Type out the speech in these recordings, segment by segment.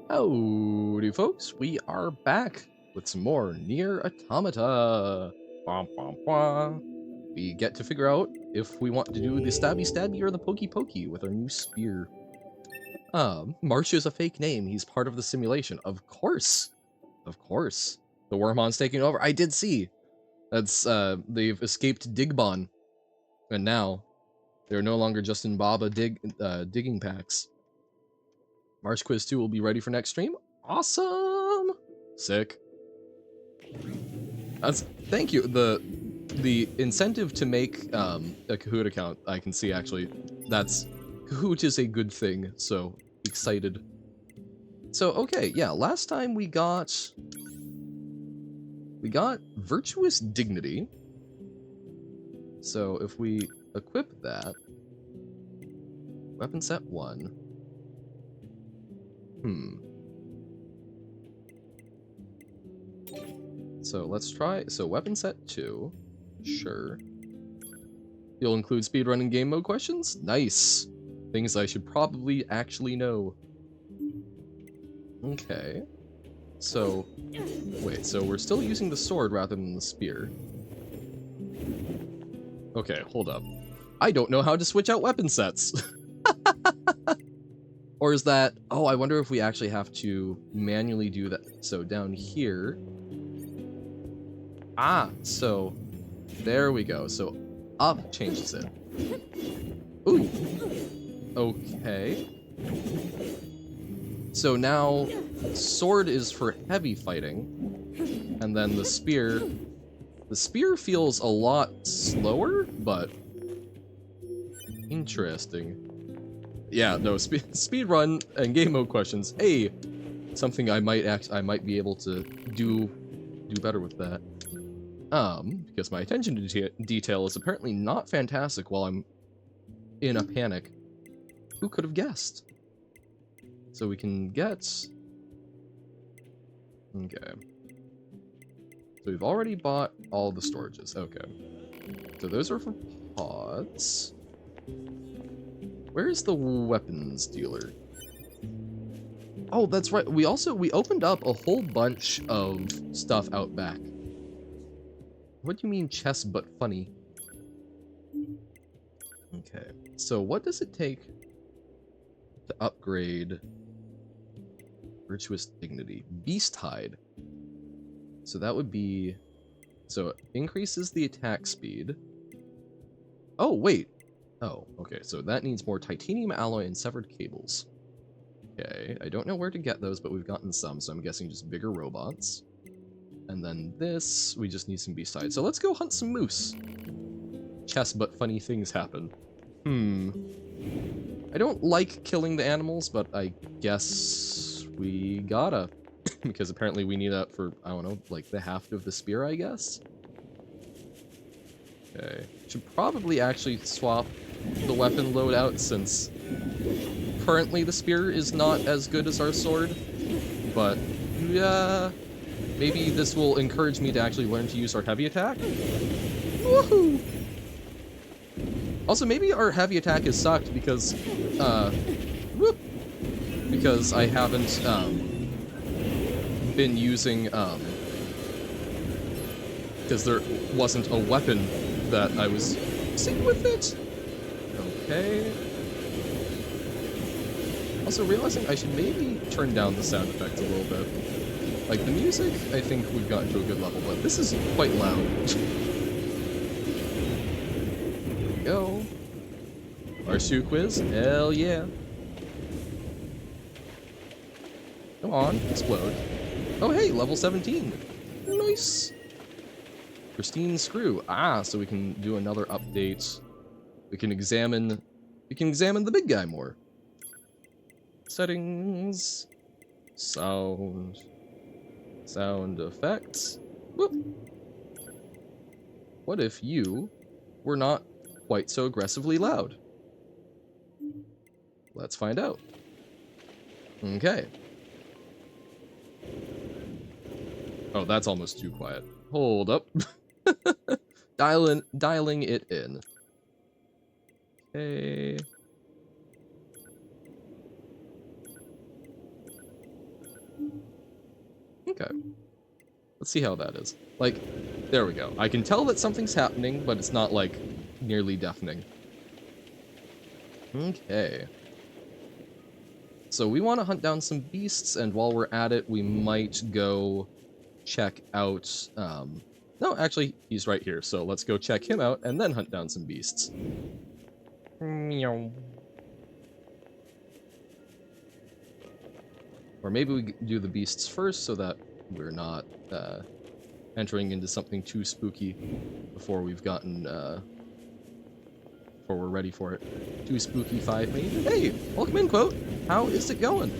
Howdy, folks. We are back with some more NieR Automata. Bum, bum, bum. We get to figure out if we want to do the stabby stabby or the pokey pokey with our new spear. Marsh is a fake name. He's part of the simulation. Of course. Of course. The Wormhon's taking over. I did see. That's, they've escaped Digbon. And now, they're no longer just in Baba digging packs. Marsh Quiz 2 will be ready for next stream. Awesome! Sick. Thank you. The incentive to make a Kahoot account, I can see actually. Kahoot is a good thing, so excited. So okay, yeah, last time we got Virtuous Dignity. So if we equip that, weapon set 1. So let's try, so weapon set 2, sure. You'll include speedrunning game mode questions? Nice. Things I should probably actually know. Okay. So, wait, so we're still using the sword rather than the spear. Okay, hold up. I don't know how to switch out weapon sets. Or is that, oh, I wonder if we actually have to manually do that. So down here. Ah, so there we go. So up changes it. Ooh. Okay. So now sword is for heavy fighting, and then the spear feels a lot slower, but interesting. Yeah, no, speed run and game mode questions. Hey, something I might be able to do better with that. Because my attention to detail is apparently not fantastic while I'm in a panic. Who could have guessed? So we can get... Okay. So we've already bought all the storages. Okay. So those are for pods. Where's the weapons dealer? Oh, that's right. We opened up a whole bunch of stuff out back. What do you mean chest but funny? Okay. So what does it take to upgrade Virtuous Dignity? Beast Hide. So that would be... So it increases the attack speed. Oh, wait. Oh, okay. So that needs more titanium alloy and severed cables. Okay. I don't know where to get those, but we've gotten some, so I'm guessing just bigger robots. And then this, we just need some beast hide. So let's go hunt some moose. Chest but funny things happen. I don't like killing the animals, but I guess we gotta. Because apparently we need that for, I don't know, like the haft of the spear, I guess? Okay. Should probably actually swap the weapon loadout since currently the spear is not as good as our sword. But, yeah, maybe this will encourage me to actually learn to use our heavy attack. Woohoo! Also, maybe our heavy attack has sucked because, because I haven't, been using, because there wasn't a weapon that I was using with it. Okay. Also realizing I should maybe turn down the sound effects a little bit. Like, the music, I think we've gotten to a good level, but this is quite loud. There we go. Our shoe quiz? Hell yeah. Come on, explode. Oh hey, level 17. Nice. Pristine screw. Ah, so we can do another update. We can examine the big guy more. Settings. Sound effects. Whoop. What if you were not quite so aggressively loud? Let's find out. Okay. Oh, that's almost too quiet. Hold up. Dialing it in. Okay. Okay. Let's see how that is. Like, there we go. I can tell that something's happening, but it's not, like, nearly deafening. Okay. So we want to hunt down some beasts, and while we're at it, we might go check out, no, actually, he's right here, so let's go check him out, and then hunt down some beasts. Meow. Or maybe we do the beasts first, so that we're not, entering into something too spooky before we've gotten, before we're ready for it. Too spooky 5 maybe? Hey, welcome in, Quote! How is it going?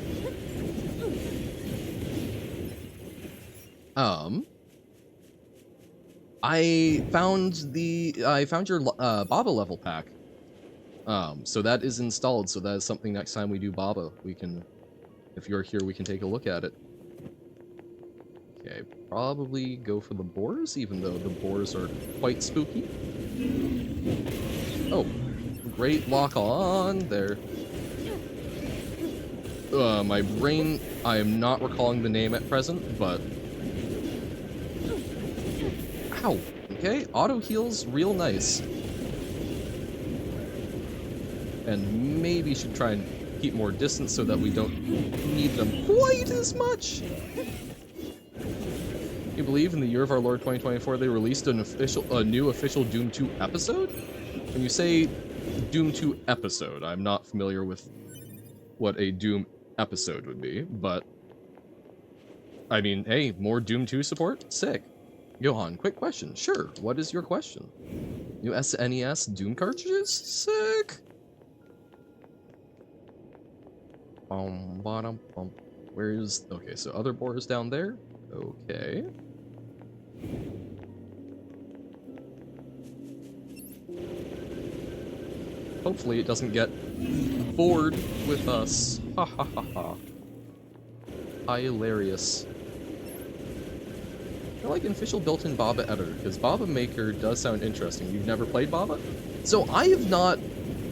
I found your Baba level pack. So that is installed, so that is something next time we do Baba, we can, if you're here, we can take a look at it. Okay, probably go for the boars, even though the boars are quite spooky. Oh, great lock on there. My brain, I am not recalling the name at present, but... Ow! Okay, auto heals real nice. And maybe should try and keep more distance so that we don't need them quite as much. You believe in the year of our Lord 2024 they released a new official Doom 2 episode? When you say Doom 2 episode, I'm not familiar with what a Doom episode would be, but I mean, hey, more Doom 2 support? Sick. Johan, quick question. Sure, what is your question? New SNES Doom cartridges? Sick. Where is... Okay, so other boars down there? Okay. Hopefully it doesn't get bored with us. Ha ha ha ha. Hilarious. I like an official built-in Baba editor, because Baba Maker does sound interesting. You've never played Baba? So I have not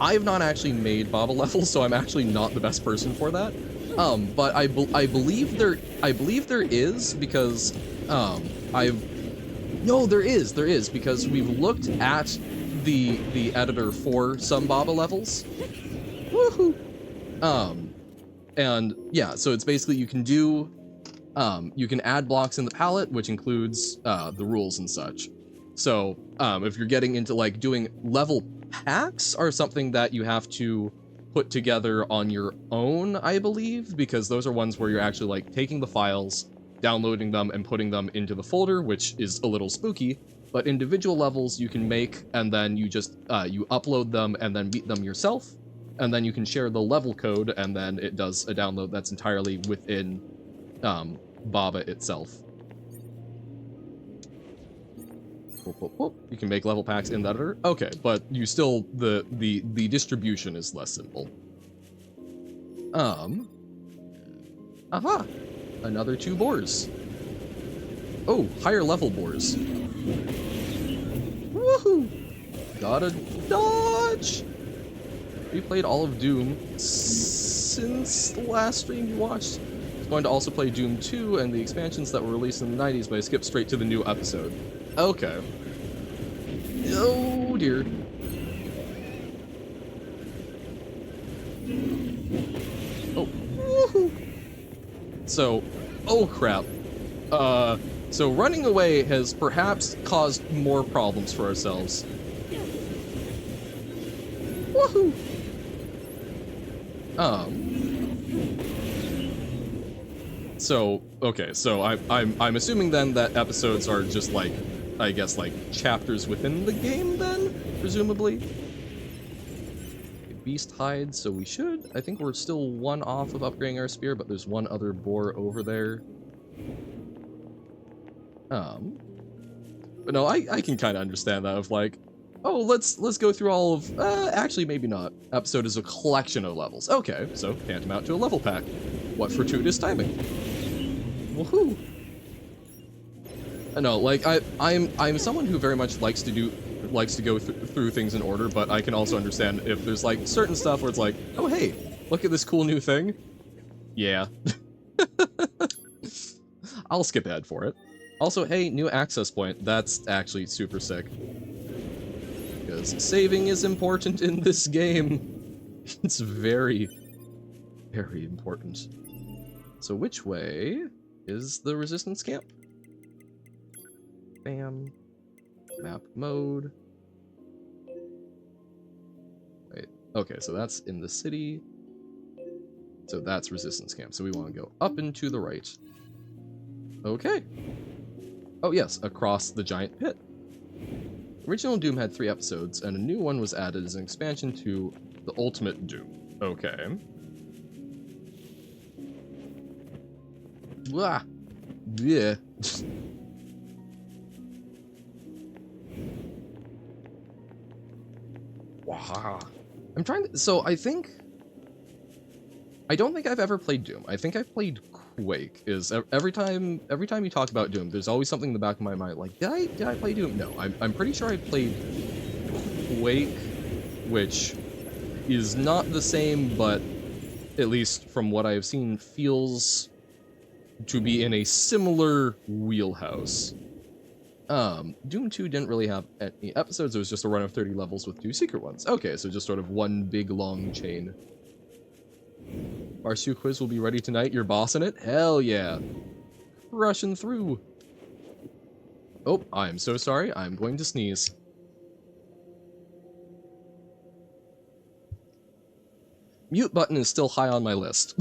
actually made Baba levels, so I'm actually not the best person for that. But I believe there is, because no, there is, because we've looked at the editor for some Baba levels. Woohoo! And yeah, so it's basically you can do, you can add blocks in the palette, which includes the rules and such. So if you're getting into like doing level packs are something that you have to put together on your own, I believe, because those are ones where you're actually like taking the files, downloading them, and putting them into the folder, which is a little spooky. But individual levels you can make, and then you just you upload them and then beat them yourself, and then you can share the level code, and then it does a download that's entirely within Baba itself. You can make level packs in the editor. Okay, but you still the distribution is less simple. Aha! Another 2 boars. Oh, higher level boars. Woohoo! Gotta dodge! We played all of Doom since the last stream you watched. I was going to also play Doom 2 and the expansions that were released in the 90s, but I skipped straight to the new episode. Okay. Oh dear. Oh, woohoo! So, oh crap. So running away has perhaps caused more problems for ourselves. Woohoo! So, okay, so I'm assuming then that episodes are just like, I guess, like, chapters within the game, then? Presumably? Beast hide, so we should. I think we're still 1 off of upgrading our spear, but there's 1 other boar over there. But no, I can kind of understand that of like, oh, let's go through all of, actually maybe not. Episode is a collection of levels. Okay, so tantamount to a level pack. What fortuitous timing. Woohoo! No, like I'm someone who very much likes to go through things in order, but I can also understand if there's like certain stuff where it's like, oh hey, look at this cool new thing. Yeah. I'll skip ahead for it. Also, hey, new access point. That's actually super sick. Because saving is important in this game. It's very, very important. So which way is the resistance camp? Bam. Map mode. Wait. Okay, so that's in the city. So that's resistance camp. So we want to go up and to the right. Okay. Oh yes, across the giant pit. Original Doom had 3 episodes, and a new one was added as an expansion to the Ultimate Doom. Okay. Blah. Yeah. Wow. I'm trying to. So I don't think I've ever played Doom. I think I've played Quake. Is every time you talk about Doom, there's always something in the back of my mind like, did I play Doom? No, I'm pretty sure I played Quake, which is not the same, but at least from what I've seen, feels to be in a similar wheelhouse. Doom 2 didn't really have any episodes. It was just a run of 30 levels with 2 secret ones. Okay, so just sort of one big long chain. Barsu quiz will be ready tonight. You're bossing it? Hell yeah. Rushing through. Oh, I'm so sorry. I'm going to sneeze. Mute button is still high on my list.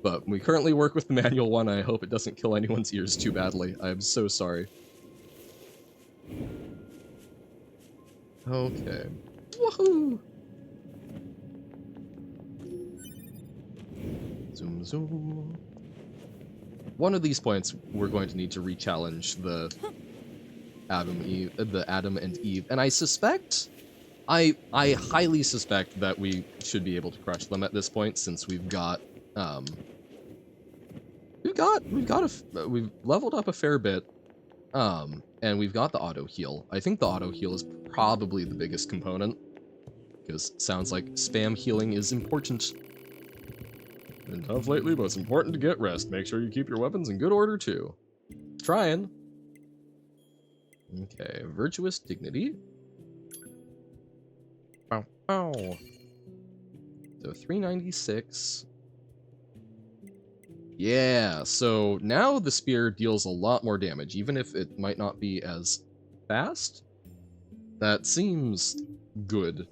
But we currently work with the manual one. I hope it doesn't kill anyone's ears too badly. I'm so sorry. Okay. Woohoo! Zoom, zoom. One of these points, we're going to need to re-challenge the Adam and Eve, and I suspect, I highly suspect that we should be able to crush them at this point, since we've got, we've leveled up a fair bit, and we've got the auto heal. I think the auto heal is probably the biggest component, because it sounds like spam healing is important. Been tough lately, but it's important to get rest. Make sure you keep your weapons in good order, too. Trying. Okay, virtuous dignity. Ow, ow. So 396. Yeah, so now the spear deals a lot more damage, even if it might not be as fast. That seems good.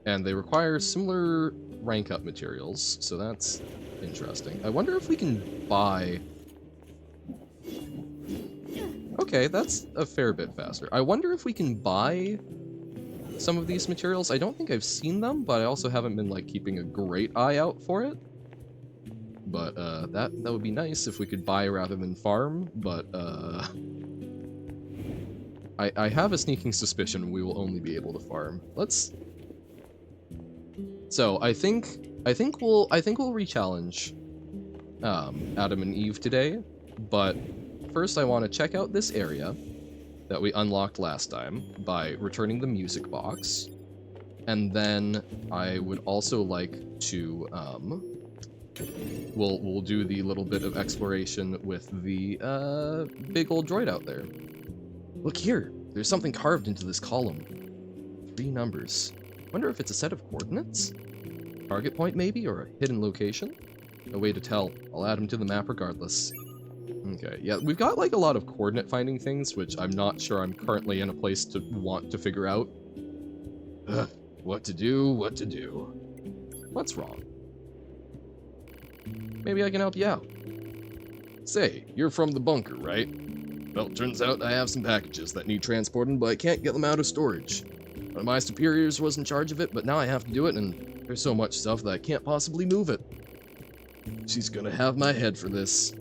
And they require similar rank up materials, so that's interesting. I wonder if we can buy... Okay, that's a fair bit faster. I wonder if we can buy some of these materials. I don't think I've seen them, but I also haven't been, like, keeping a great eye out for it. But, that would be nice if we could buy rather than farm, but, I have a sneaking suspicion we will only be able to farm. Let's... So, I think we'll re-challenge, Adam and Eve today, but first I want to check out this area that we unlocked last time by returning the music box, and then I would also like to, we'll do the little bit of exploration with the, big old droid out there. Look here, there's something carved into this column. 3 numbers. Wonder if it's a set of coordinates? Target point maybe, or a hidden location? No way to tell. I'll add them to the map regardless. Okay, yeah, we've got like a lot of coordinate finding things, which I'm not sure I'm currently in a place to want to figure out. Ugh, what to do, what to do. What's wrong? Maybe I can help you out. Say, you're from the bunker, right? Well, turns out I have some packages that need transporting, but I can't get them out of storage. One of my superiors was in charge of it, but now I have to do it, and there's so much stuff that I can't possibly move it. She's gonna have my head for this.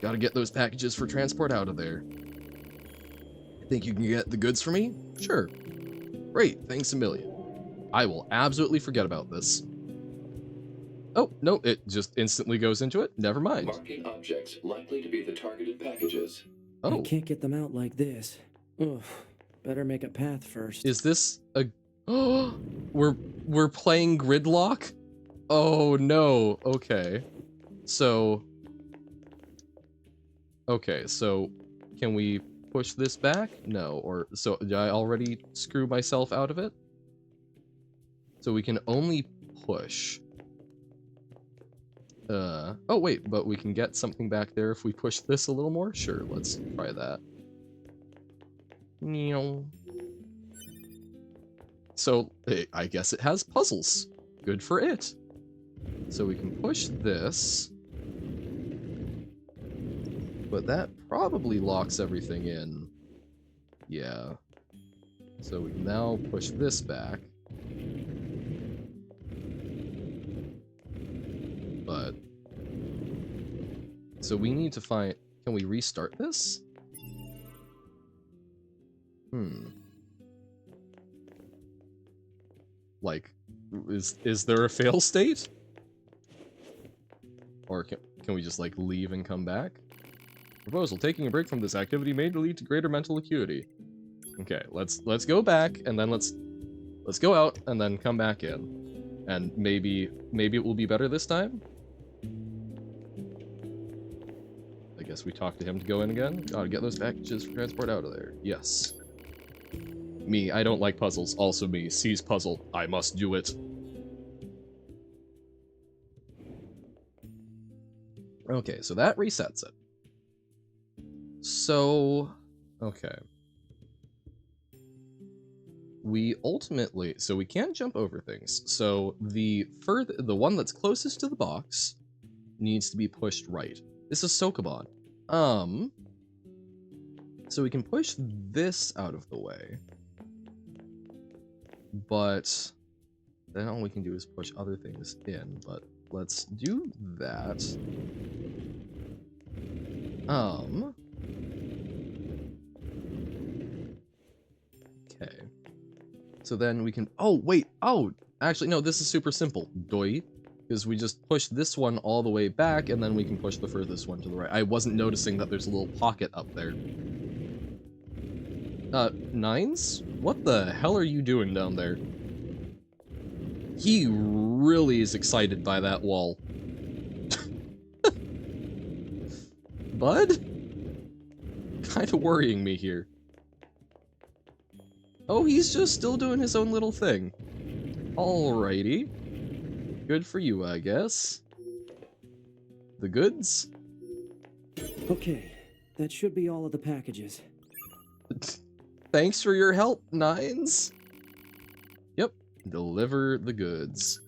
Gotta get those packages for transport out of there. Think you can get the goods for me? Sure. Great, thanks a million. I will absolutely forget about this. Oh, no, it just instantly goes into it. Never mind. Marking objects likely to be the targeted packages. I Oh, can't get them out like this. Ugh. Better make a path first. is this a... Oh, we're playing Gridlock? Oh, no. Okay. So, okay, so can we push this back? No, or so did I already screw myself out of it? So we can only push. Oh wait, but we can get something back there if we push this a little more? Sure, let's try that. So, I guess it has puzzles. Good for it. So we can push this. But that probably locks everything in. Yeah. So we can now push this back. But... So we need to find... Can we restart this? Like, is there a fail state? Or can we just, like, leave and come back? Proposal, taking a break from this activity may lead to greater mental acuity. Okay, let's go back, and then let's go out, and then come back in. And maybe it will be better this time? I guess we talk to him to go in again. Gotta get those packages for transport out of there. Yes. Me, I don't like puzzles. Also me, sees puzzle. I must do it. Okay, so that resets it. So, okay. We ultimately, so we can't jump over things. So the one that's closest to the box needs to be pushed right. This is Sokoban. So we can push this out of the way. But then all we can do is push other things in, but let's do that. Okay. So then we can, oh, wait, oh, actually, no, this is super simple, doi. Because we just push this one all the way back, and then we can push the furthest one to the right. I wasn't noticing that there's a little pocket up there. Nines? What the hell are you doing down there? He really is excited by that wall. Bud? Kinda worrying me here. Oh, he's just still doing his own little thing. Alrighty. Good for you, I guess. The goods? Okay, that should be all of the packages. Thanks for your help, Nines. Yep, deliver the goods.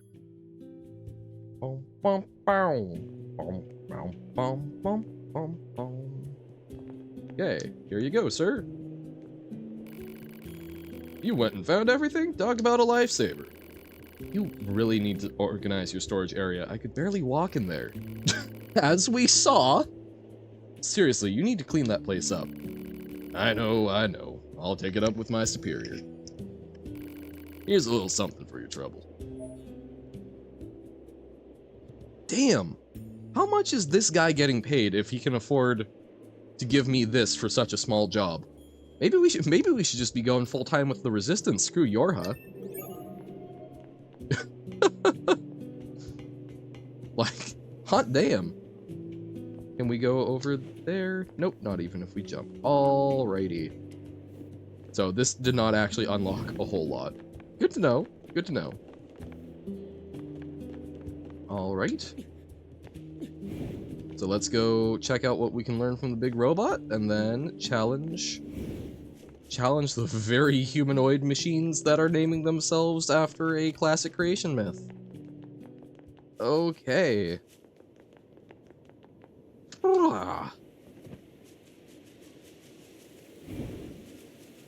Okay, here you go, sir. You went and found everything? Talk about a lifesaver. You really need to organize your storage area. I could barely walk in there. As we saw. Seriously, you need to clean that place up. I know. I'll take it up with my superior. Here's a little something for your trouble. Damn! How much is this guy getting paid if he can afford to give me this for such a small job? Maybe we should just be going full-time with the Resistance. Screw Yorha. Like, hot damn. Can we go over there? Nope, not even if we jump. Alrighty. So this did not actually unlock a whole lot. Good to know. Good to know. Alright. So let's go check out what we can learn from the big robot, and then challenge the very humanoid machines that are naming themselves after a classic creation myth. Okay.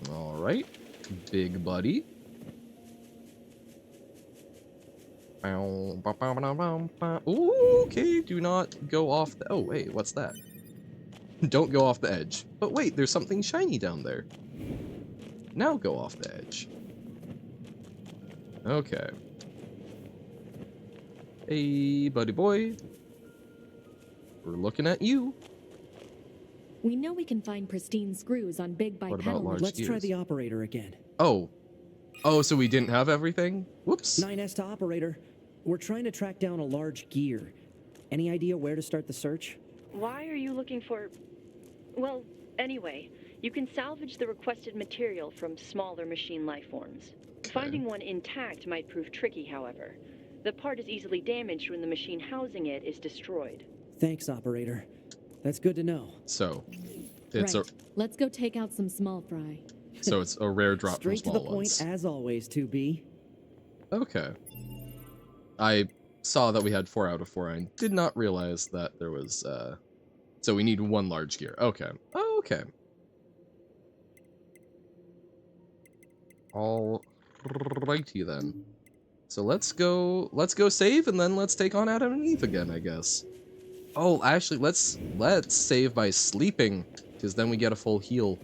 Alright, big buddy. Ooh, okay, do not go off the... Oh, wait, what's that? Don't go off the edge. But wait, there's something shiny down there. Now go off the edge. Okay. Hey, buddy boy. We're looking at you. We know we can find pristine screws on big What about bipedal. large Let's try gears? the operator again. Oh. Oh, so we didn't have everything? Whoops. 9S to operator. We're trying to track down a large gear. Any idea where to start the search? Why are you looking for... Well, anyway, you can salvage the requested material from smaller machine life forms. Okay. Finding one intact might prove tricky, however. The part is easily damaged when the machine housing it is destroyed. Thanks, operator. That's good to know. So, it's right. Let's go take out some small fry. it's a rare drop Straight from to small the point, ones. as always, 2B. Okay. I saw that we had 4 out of 4 and did not realize that there was, so we need 1 large gear. Okay. Oh, okay. Alrighty then. So let's go save, and then let's take on Adam and Eve again, I guess. Oh, actually, let's save by sleeping, because then we get a full heal.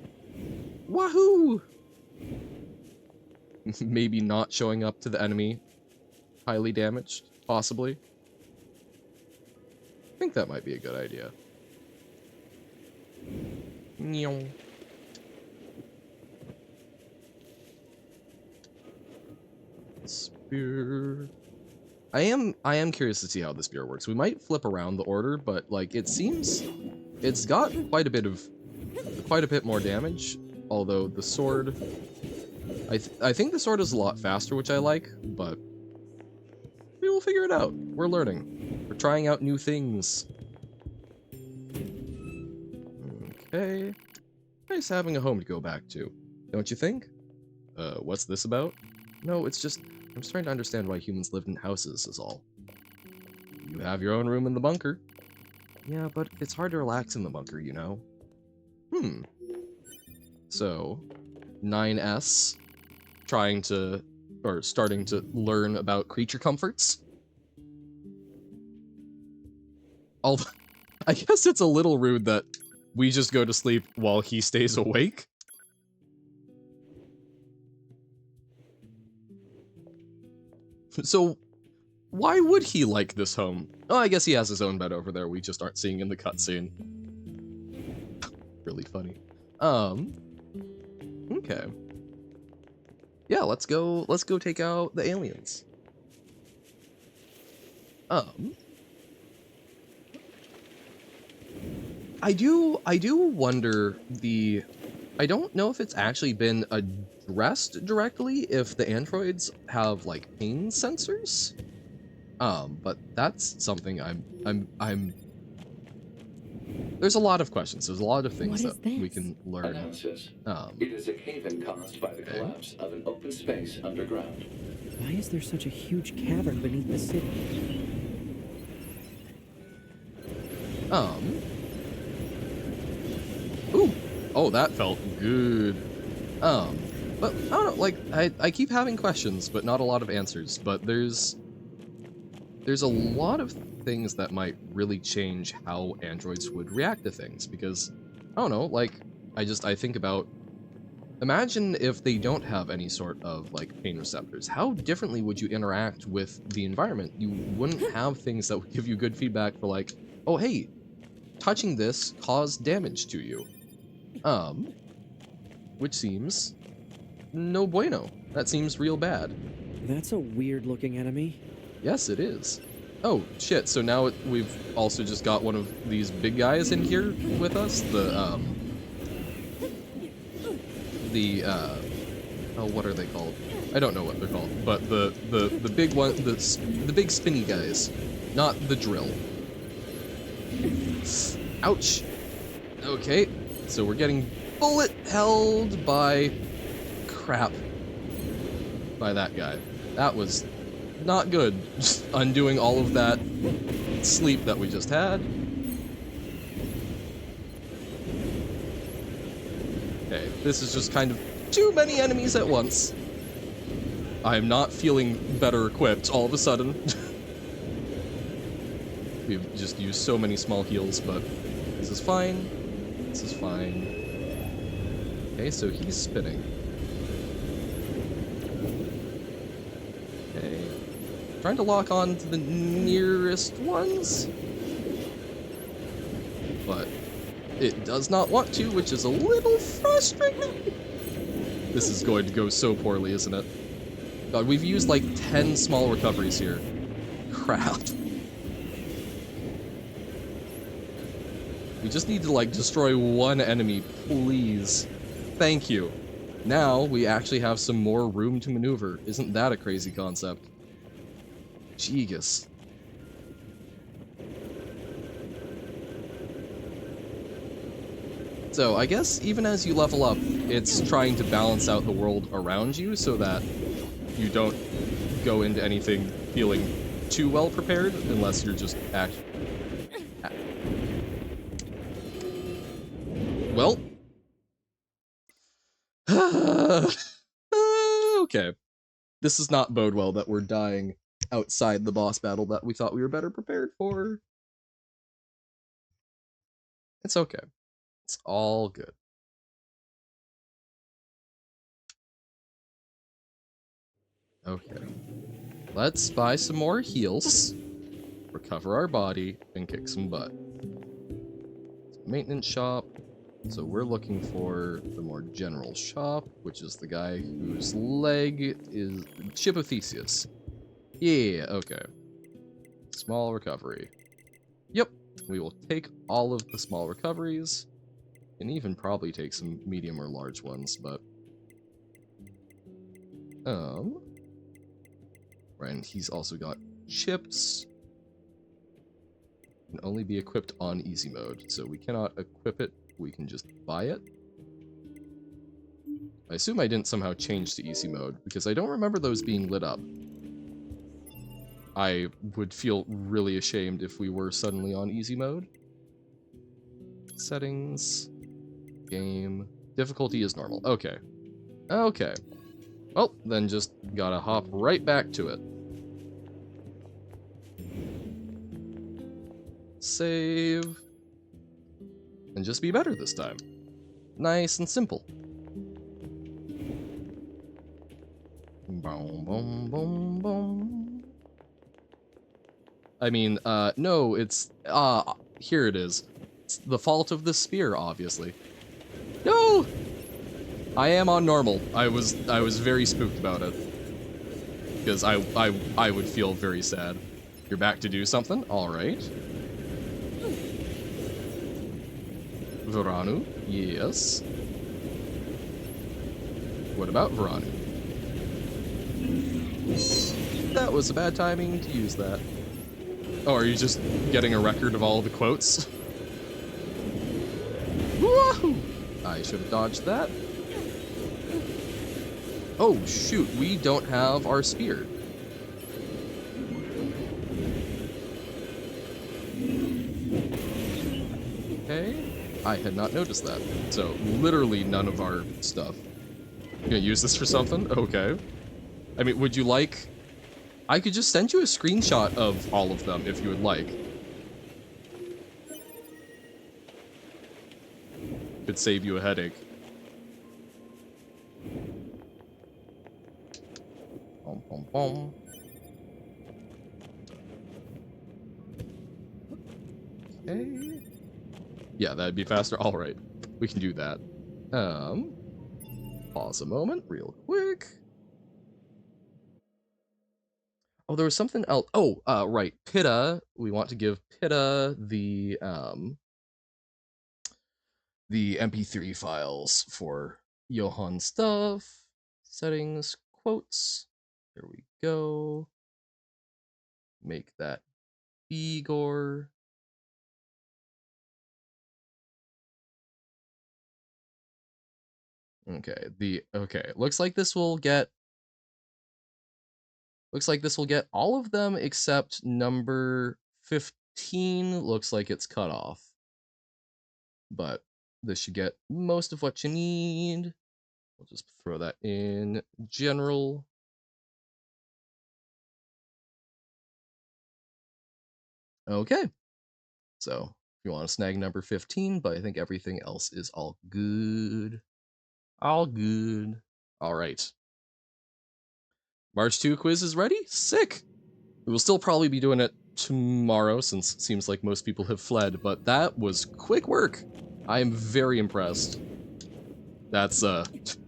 Wahoo! Maybe not showing up to the enemy highly damaged, possibly. I think that might be a good idea. Meow. Spear. I am curious to see how the spear works. We might flip around the order, but like it seems it's got quite a bit more damage. Although the sword, I think the sword is a lot faster, which I like, but we will figure it out. We're learning. We're trying out new things. Okay. Nice having a home to go back to, don't you think? What's this about? No, it's just I'm just trying to understand why humans lived in houses, is all. You have your own room in the bunker. Yeah, but it's hard to relax in the bunker, you know? So, 9S, starting to learn about creature comforts. Although, I guess it's a little rude that we just go to sleep while he stays awake. So, why would he like this home? Oh, I guess he has his own bed over there we just aren't seeing in the cutscene. Really funny. Okay. Yeah, let's go take out the aliens. I do wonder I don't know if it's actually been addressed directly if the androids have like pain sensors. But that's something I'm there's a lot of questions. There's a lot of things that we can learn. Analysis. It is a cave-in caused by the collapse of an open space underground. Why is there such a huge cavern beneath the city? Ooh. Oh, that felt good. But I don't know, like, I keep having questions, but not a lot of answers. But there's a lot of things that might really change how androids would react to things, because, I don't know, like, I think about, imagine if they don't have any sort of, like, pain receptors. How differently would you interact with the environment? You wouldn't have things that would give you good feedback for, like, oh, hey, touching this caused damage to you. Which seems no bueno. That seems real bad. That's a weird-looking enemy. Yes, it is. Oh, shit, so now we've also just got one of these big guys in here with us, oh, what are they called? I don't know what they're called, but the big one, the big spinny guys, not the drill. Ouch. Okay, so we're getting bullet held by crap by that guy. That was not good. Just undoing all of that sleep that we just had. Okay, this is just kind of too many enemies at once. I am not feeling better equipped all of a sudden. We've just used so many small heals, but this is fine. This is fine. Okay, so he's spinning. Okay. Trying to lock on to the nearest ones. But it does not want to, which is a little frustrating. This is going to go so poorly, isn't it? God, we've used like 10 small recoveries here. Crap. We just need to, like, destroy one enemy, please. Thank you. Now, we actually have some more room to maneuver. Isn't that a crazy concept? Jeegus. So, I guess even as you level up, it's trying to balance out the world around you so that you don't go into anything feeling too well prepared, unless you're just well. Okay. This does not bode well that we're dying outside the boss battle that we thought we were better prepared for. It's okay. It's all good. Okay. Let's buy some more heals, recover our body, and kick some butt. Maintenance shop. So we're looking for the more general shop, which is the guy whose leg is Ship of Theseus. Yeah, okay. Small recovery. Yep, we will take all of the small recoveries, and even probably take some medium or large ones, but and he's also got chips. Can only be equipped on easy mode, so we cannot equip it, we can just buy it. I assume I didn't somehow change to easy mode, because I don't remember those being lit up. I would feel really ashamed if we were suddenly on easy mode. Settings. Game. Difficulty is normal. Okay. Okay. Well, then just gotta hop right back to it. Save. And just be better this time. Nice and simple. Boom, boom, boom, boom. I mean, no, it's, here it is. It's the fault of the spear, obviously. No! I am on normal. I was very spooked about it. Because I would feel very sad. You're back to do something? Alright. Veranu? Yes. What about Veranu? That was a bad timing to use that. Oh, are you just getting a record of all the quotes? Woohoo! I should have dodged that. Oh, shoot, we don't have our spear. Okay, I had not noticed that. So, literally none of our stuff. You gonna use this for something? Okay. I mean, would you like... I could just send you a screenshot of all of them if you would like. Could save you a headache. Boom, boom, boom. Okay. Yeah, that'd be faster. All right, we can do that. Pause a moment, real quick. Oh, there was something else. Oh, right, Pitta. We want to give Pitta the MP3 files for Johan's stuff. Settings, quotes. There we go. Make that Igor. Okay, looks like this will get all of them except number 15. Looks like it's cut off. But this should get most of what you need. We'll just throw that in general. Okay. So, if you want to snag number 15, but I think everything else is all good. All good. All right. March 2 quiz is ready? Sick! We will still probably be doing it tomorrow, since it seems like most people have fled, but that was quick work. I am very impressed. That's,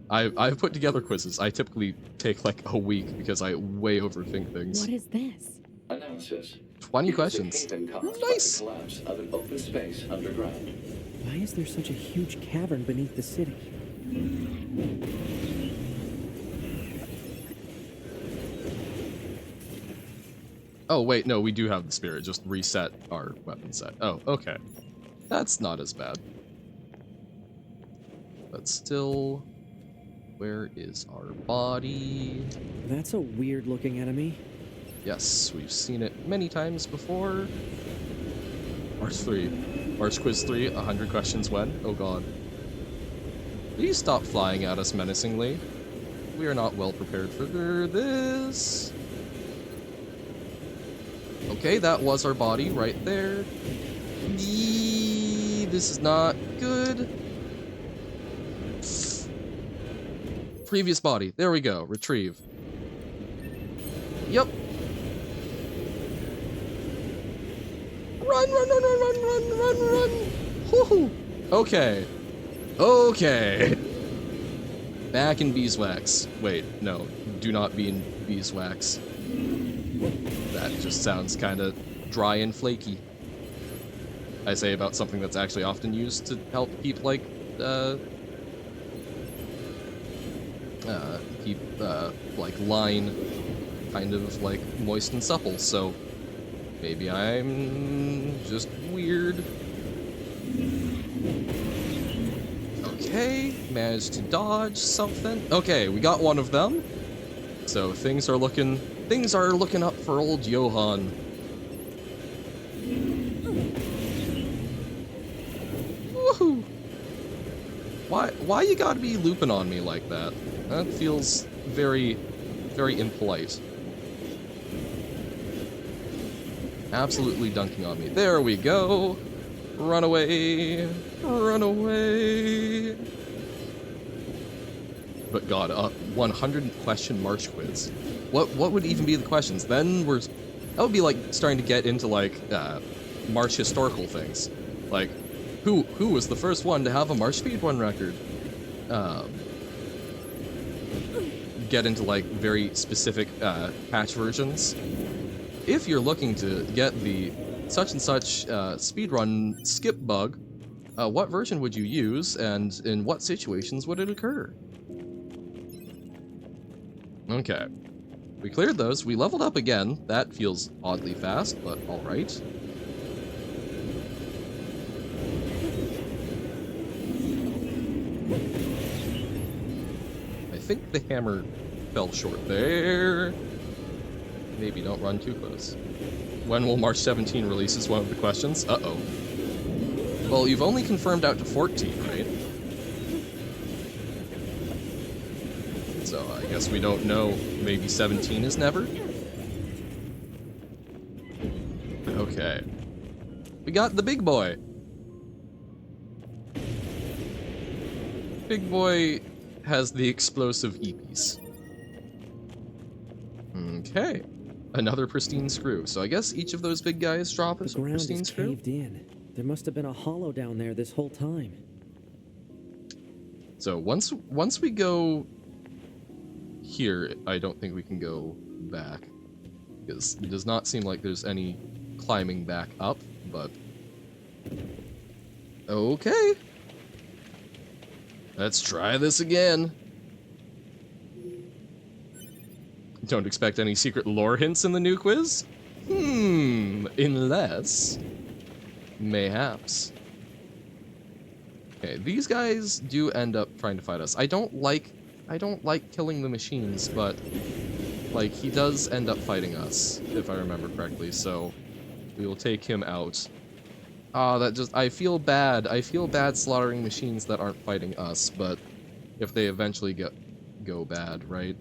I've put together quizzes. I typically take like a week because I way overthink things. What is this? Analysis. 20 It is a questions. haven caused Nice! by the collapse of an open space underground. Why is there such a huge cavern beneath the city? Oh, wait, no, we do have the spirit. Just reset our weapon set. Oh, okay. That's not as bad. But still, where is our body? That's a weird looking enemy. Yes, we've seen it many times before. March 3. March Quiz 3, 100 questions when? Oh god. Please stop flying at us menacingly. We are not well prepared for this. Okay, that was our body right there. This is not good. Previous body. There we go. Retrieve. Yep. Run, run, run, run, run, run, run, run. Woohoo. Okay. Okay. Back in beeswax. Wait, no. Do not be in beeswax. That just sounds kind of dry and flaky. I say about something that's actually often used to help keep, like, like, line kind of, like, moist and supple, so maybe I'm just weird. Okay, managed to dodge something. Okay, we got one of them. So things are looking up for old Johann. Woohoo! Why you gotta be looping on me like that? That feels very, very impolite. Absolutely dunking on me. There we go. Run away. Run away. But god, 100 question March quiz. What would even be the questions? Then that would be like starting to get into like March historical things. Like who was the first one to have a March speedrun record? Get into like very specific patch versions. If you're looking to get the such and such speedrun skip bug, what version would you use and in what situations would it occur? Okay. We cleared those. We leveled up again. That feels oddly fast, but alright. I think the hammer fell short there. Maybe don't run too close. When will March 17 release is one of the questions. Uh-oh. Well, you've only confirmed out to 14, right? So I guess we don't know. Maybe 17 is never? Okay. We got the big boy. Big boy has the explosive E-piece. Okay. Another pristine screw. So I guess each of those big guys drop a The ground pristine is screw? caved in. There must have been a hollow down there this whole time. So once we go here, I don't think we can go back. Because it does not seem like there's any climbing back up, but... Okay. Let's try this again. Don't expect any secret lore hints in the new quiz? Unless... mayhaps. Okay, these guys do end up trying to fight us. I don't like killing the machines, but like he does end up fighting us, if I remember correctly, so we will take him out. I feel bad. I feel bad slaughtering machines that aren't fighting us, but if they eventually go bad, right?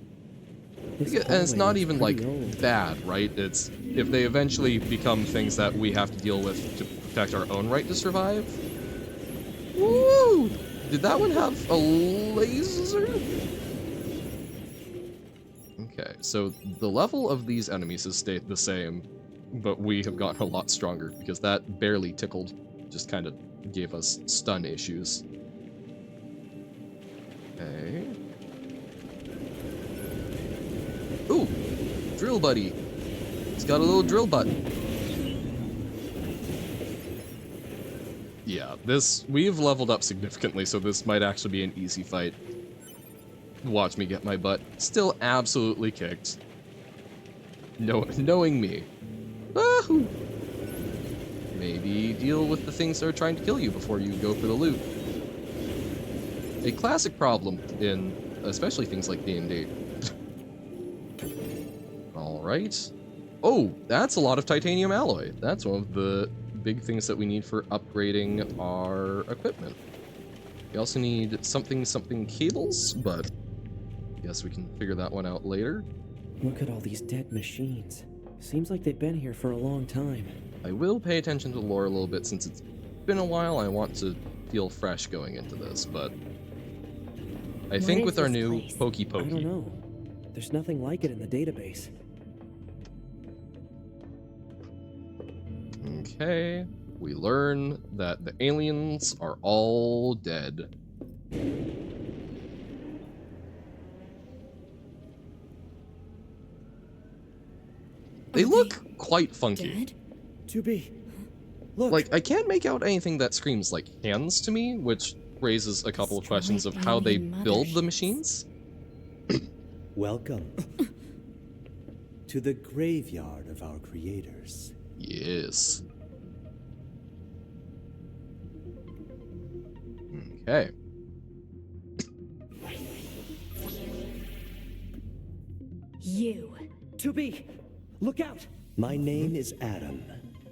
And it's not even like bad, right? It's if they eventually become things that we have to deal with to protect our own right to survive. Woo! Did that one have a laser? Okay, so the level of these enemies has stayed the same, but we have gotten a lot stronger because that barely tickled, just kind of gave us stun issues. Okay. Ooh! Drill buddy! He's got a little drill butt. Yeah, we've leveled up significantly, so this might actually be an easy fight. Watch me get my butt still absolutely kicked. Knowing me. Wahoo! Maybe deal with the things that are trying to kill you before you go for the loot. A classic problem in especially things like D&D. Alright. Oh, that's a lot of titanium alloy. That's one of the big things that we need for upgrading our equipment. We also need something cables, but I guess we can figure that one out later. Look at all these dead machines. Seems like they've been here for a long time. I will pay attention to the lore a little bit since it's been a while. I want to feel fresh going into this, but I think with our new Pokey I don't Pokey. know. There's nothing like it in the database. Okay, we learn that the aliens are all dead. They look quite funky. Dead? To be. Look. Like, I can't make out anything that screams like hands to me, which raises a couple of questions of how they build the machines. Welcome to the graveyard of our creators. Yes. Okay. You. To be. Look out. My name is Adam.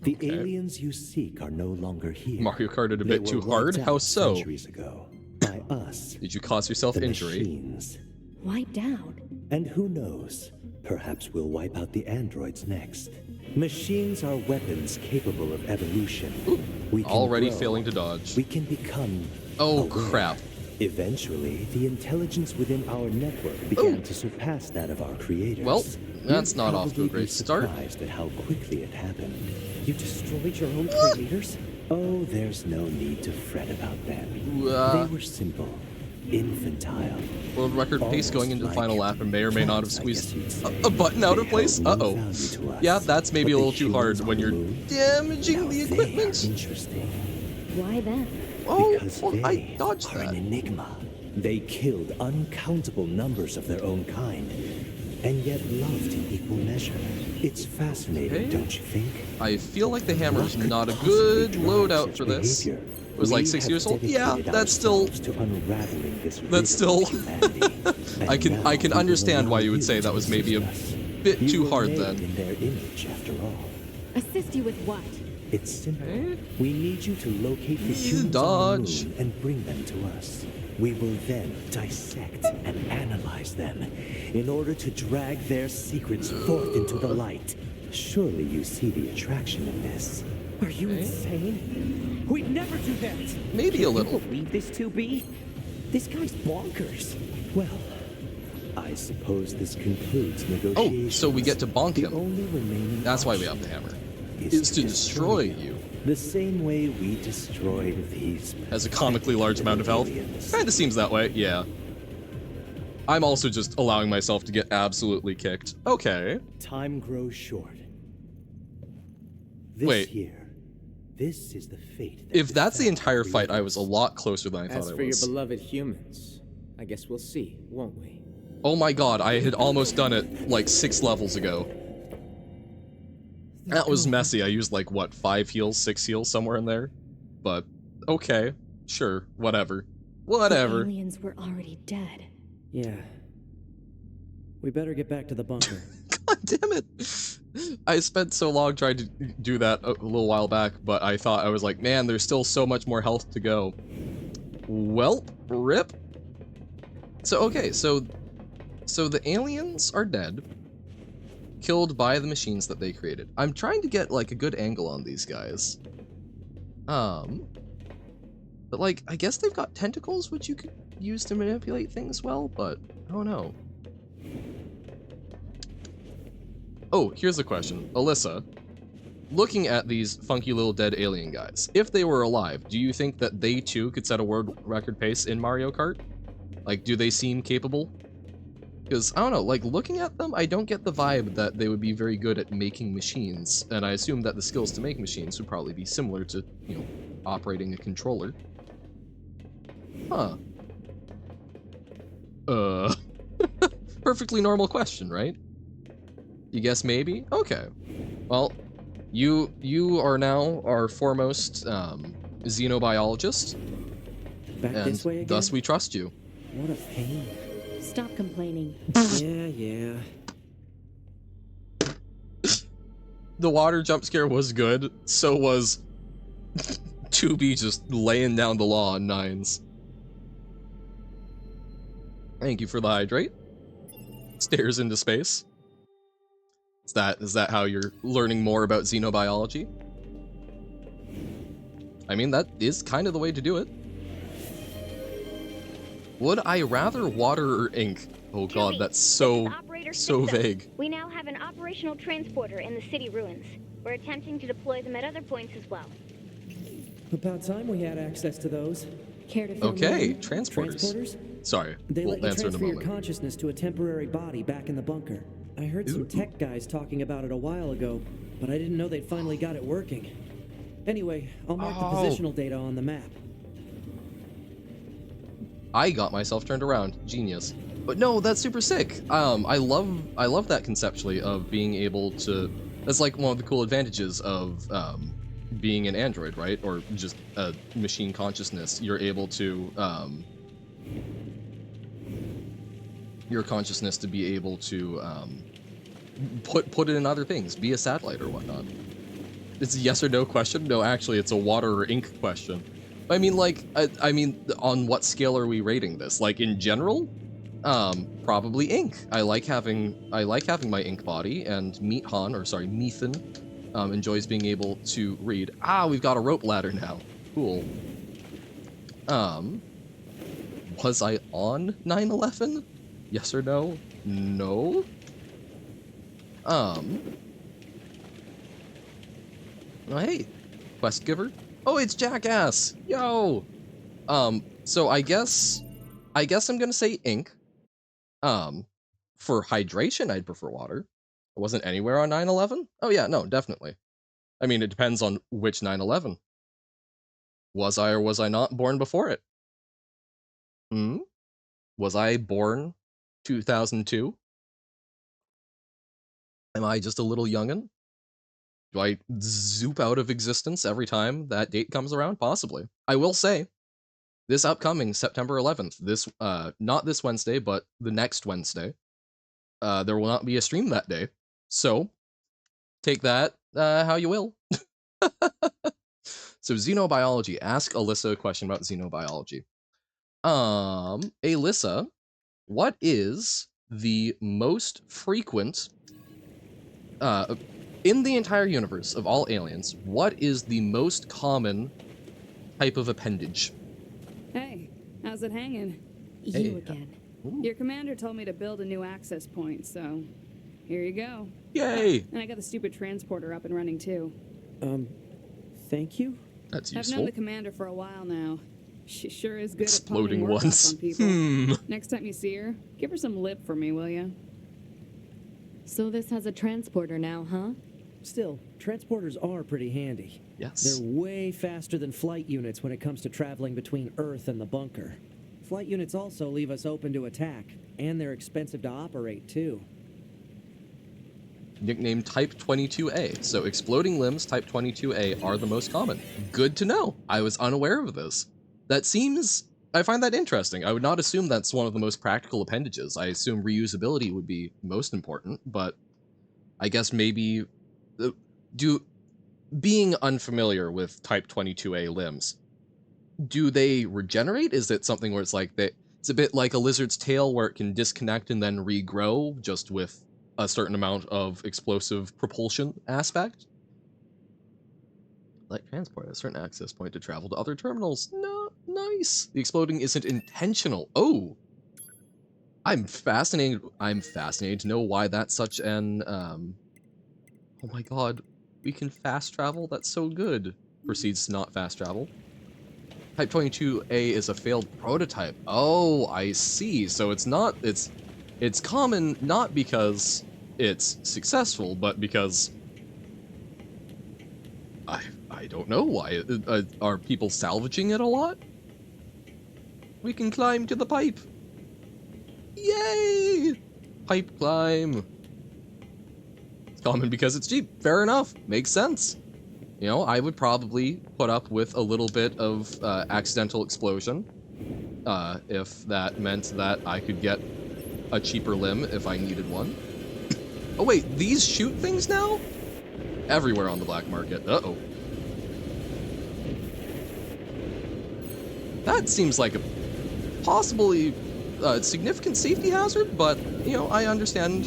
The aliens you seek are no longer here. Mario Karted a They bit were too hard? wiped How out so? Centuries ago, by us, Did you cause yourself the injury? machines. Wiped out. And who knows? Perhaps we'll wipe out the androids next. Machines are weapons capable of evolution. We can Already grow. failing to dodge. We can become Oh, aware. crap. Eventually, the intelligence within our network began to surpass that of our creators. Well, that's You'd not off to a probably great be start. surprised at how quickly it happened. You destroyed your own creators? Oh, there's no need to fret about them. Uh, They were simple, infantile. World record pace going into the Almost final like lap and may or may not have plants, I squeezed guess you'd say. a button out of They place? held no Uh-oh. value to us, Yeah, that's maybe a but little the too hard humans when on you're the moon, damaging now the they equipment. are interesting. Why then? Oh, Because well, they I dodged are that. an enigma. They killed uncountable numbers of their own kind, and yet loved in equal measure. It's fascinating, Okay. don't you think? I feel like the hammer's What could not a possibly good drive loadout such for this. behavior? It was like We 6 have years old. Yeah, dedicated that's still. ourselves to unraveling this That's riddle still. of humanity. I And can now I can we will understand why allow you would say to that was maybe a assist us. bit You too were hard made then. in their image, after all. Assist you with what? It's simple. Okay. We need you to locate the You humans dodge. on the moon and bring them to us. We will then dissect and analyze them in order to drag their secrets forth into the light. Surely you see the attraction in this. Are you insane? We'd never do that. Maybe a Can little. you believe this to be? This guy's bonkers. Well, I suppose this concludes negotiations. Oh, so we get to bonk The him. only remaining That's why we option have the hammer. is Is to destroy you. The same way we destroyed these. Has a comically large amount of health. aliens. Kinda seems that way, yeah. I'm also just allowing myself to get absolutely kicked. Okay. Time grows short. This Wait. year, this is the fate. That If that's the befell entire fight, I creators. was a lot closer than I As thought I for your was. beloved humans, I guess we'll see, won't we? Oh my god, I had almost done it like 6 levels ago. That was messy. I used like, what, 5 heals, 6 heals, somewhere in there? But, okay. Sure, whatever. The Whatever. aliens were already dead. Yeah. We better get back to the bunker. God damn it. I spent so long trying to do that a little while back, but I thought, I was like, man, there's still so much more health to go. Welp, rip. So, okay, so the aliens are dead, killed by the machines that they created. I'm trying to get, like, a good angle on these guys. But, like, I guess they've got tentacles, which you could use to manipulate things well, but I don't know. Oh, here's a question. Alyssa, looking at these funky little dead alien guys, if they were alive, do you think that they too could set a world record pace in Mario Kart? Like, do they seem capable? Because, I don't know, like, looking at them, I don't get the vibe that they would be very good at making machines, and I assume that the skills to make machines would probably be similar to, you know, operating a controller. Huh. Perfectly normal question, right? You guess maybe? Okay. Well, you are now our foremost xenobiologist, Back and this way again? thus we trust you. What a pain. Stop complaining. Yeah. The water jump scare was good, so was 2B just laying down the law on 9s. Thank you for the hydrate. Stares into space. Is that how you're learning more about xenobiology? I mean, that is kind of the way to do it. Would I rather water or ink? Oh god, that's so vague. We now have an operational transporter in the city ruins. We're attempting to deploy them at other points as well. About time we had access to those. Care to fill me Okay, in? transporters. Sorry, They we'll let you answer in a transfer your moment. consciousness to a temporary body back in the bunker. I heard some Ooh. tech guys talking about it a while ago, but I didn't know they'd finally got it working. Anyway, I'll mark the positional data on the map. I got myself turned around. Genius. But no, that's super sick. I love that conceptually of being able to. That's like one of the cool advantages of being an android, right? Or just a machine consciousness. You're able to your consciousness to be able to put it in other things, be a satellite or whatnot. It's a yes or no question. No, actually, it's a water or ink question. I mean, like, I mean, on what scale are we rating this? Like in general, probably ink. I like having my ink body, and Methan, enjoys being able to read. Ah, we've got a rope ladder now. Cool. Was I on 9/11? Yes or no? No. Oh, hey, quest giver. Oh, it's Jackass. Yo. So I guess I'm gonna say ink. For hydration, I'd prefer water. I wasn't anywhere on 9/11. Oh yeah, no, definitely. I mean, it depends on which 9/11. Was I or was I not born before it? Was I born 2002? Am I just a little youngin'? Do I zoop out of existence every time that date comes around? Possibly. I will say, this upcoming September 11th, not this Wednesday, but the next Wednesday, there will not be a stream that day. So, take that how you will. So, xenobiology. Ask Alyssa a question about xenobiology. Alyssa, what is the most frequent in the entire universe of all aliens, what is the most common type of appendage? Hey, how's it hanging? You again. Ooh. Your commander told me to build a new access point, so here you go. Yay! And I got the stupid transporter up and running too. Thank you? That's I've useful. known the commander for a while now. She sure is good Exploding at pumping work ones. off on people. Next time you see her, give her some lip for me, will ya? So this has a transporter now, huh? Still, transporters are pretty handy. Yes. They're way faster than flight units when it comes to traveling between Earth and the bunker. Flight units also leave us open to attack, and they're expensive to operate, too. Nicknamed Type 22A. So exploding limbs Type 22A are the most common. Good to know. I was unaware of this. I find that interesting. I would not assume that's one of the most practical appendages. I assume reusability would be most important, but I guess maybe being unfamiliar with Type 22A limbs, do they regenerate? Is it something where it's like it's a bit like a lizard's tail where it can disconnect and then regrow just with a certain amount of explosive propulsion aspect? Like transport a certain access point to travel to other terminals. No, nice. The exploding isn't intentional. Oh, I'm fascinated to know why that's such an oh my god, we can fast travel? That's so good. Proceeds to not fast travel. Type 22A is a failed prototype. Oh, I see. So it's common not because it's successful, but because I I don't know why. Are people salvaging it a lot? We can climb to the pipe. Yay! Pipe climb. It's common because it's cheap. Fair enough. Makes sense. You know, I would probably put up with a little bit of accidental explosion if that meant that I could get a cheaper limb if I needed one. Oh wait, these shoot things now? Everywhere on the black market. Uh-oh. That seems like a possibly significant safety hazard, but, you know, I understand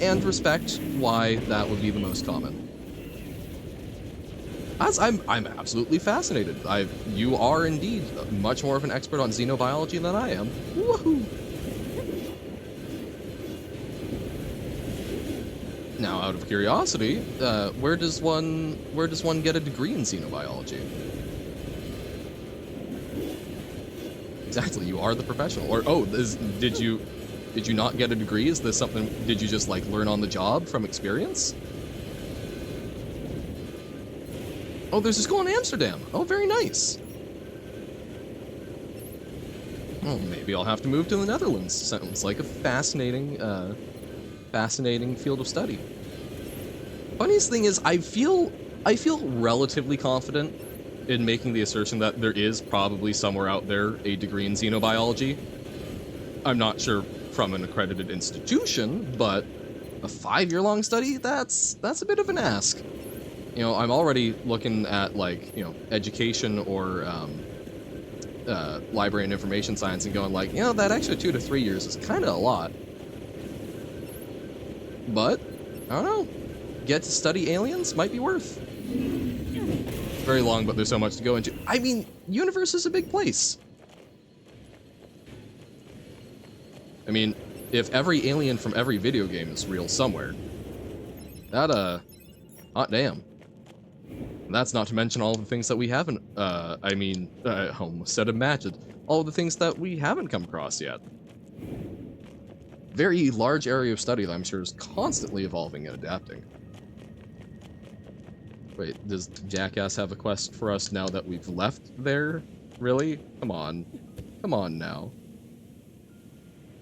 and respect why that would be the most common. As I'm absolutely fascinated. You are indeed much more of an expert on xenobiology than I am. Woohoo! Now, out of curiosity, where does one get a degree in xenobiology? Exactly, you are the professional. Or did you not get a degree? Is this something? Did you just like learn on the job from experience? Oh, there's a school in Amsterdam. Oh, very nice. Oh, maybe I'll have to move to the Netherlands. Sounds like a fascinating field of study. Funniest thing is, I feel relatively confident in making the assertion that there is probably somewhere out there a degree in xenobiology. I'm not sure from an accredited institution, but a 5-year-long study, that's a bit of an ask. You know, I'm already looking at, like, you know, education or library and information science and going like, you know, that extra 2 to 3 years is kind of a lot. But, I don't know, get to study aliens might be worth. Very long, but there's so much to go into. I mean, universe is a big place. I mean, if every alien from every video game is real somewhere, that, hot damn. And that's not to mention all the things that we haven't, I almost said imagined. All the things that we haven't come across yet. Very large area of study that I'm sure is constantly evolving and adapting. Wait, does Jackass have a quest for us now that we've left there? Really? Come on. Come on now.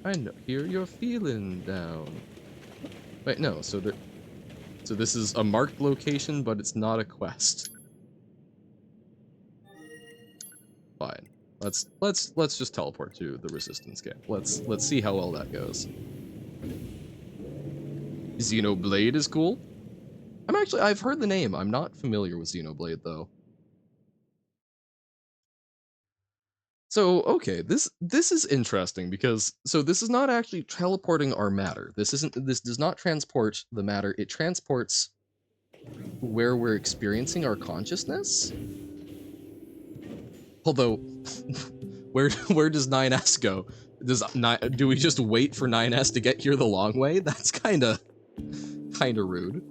I know, hear you're feeling down. Wait, no, so this is a marked location, but it's not a quest. Fine. Let's just teleport to the resistance camp. Let's see how well that goes. Xenoblade is cool. I've heard the name. I'm not familiar with Xenoblade though. So, okay, this is interesting because this is not actually teleporting our matter. This does not transport the matter. It transports where we're experiencing our consciousness. Although, where does 9S go? Do we just wait for 9S to get here the long way? That's kind of rude.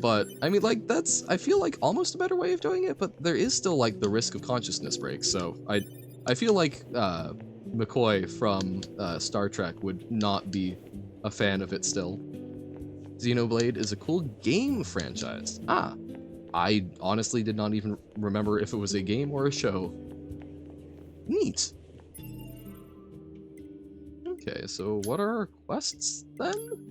But I mean, like, that's, I feel like almost a better way of doing it, but there is still like the risk of consciousness breaks. So I feel like McCoy from Star Trek would not be a fan of it still. Xenoblade is a cool game franchise. Ah, I honestly did not even remember if it was a game or a show. Neat. Okay, so what are our quests then?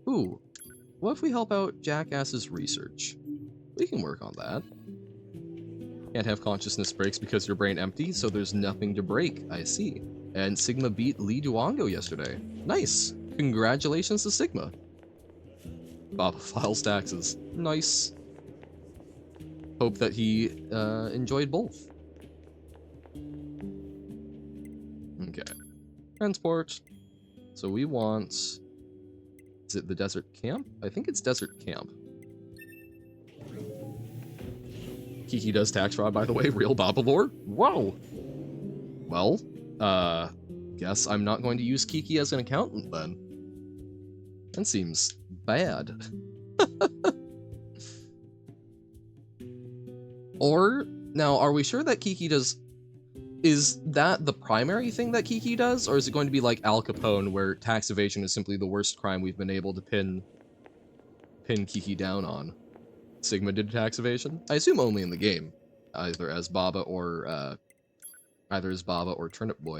Ooh, what if we help out Jackass's research? We can work on that. Can't have consciousness breaks because your brain empty, so there's nothing to break. I see. And Sigma beat Lee Duongo yesterday. Nice. Congratulations to Sigma. Baba files taxes. Nice. Hope that he enjoyed both. Okay. Transport. So we want... Is it the desert camp? I think it's desert camp. Kiki does tax fraud, by the way. Real Baba lore? Whoa! Well, guess I'm not going to use Kiki as an accountant then. That seems bad. Or, now, are we sure that Kiki does... is that the primary thing that Kiki does, or is it going to be like Al Capone, where tax evasion is simply the worst crime we've been able to pin Kiki down on? Sigma did tax evasion? I assume only in the game, either as Baba or Turnip Boy.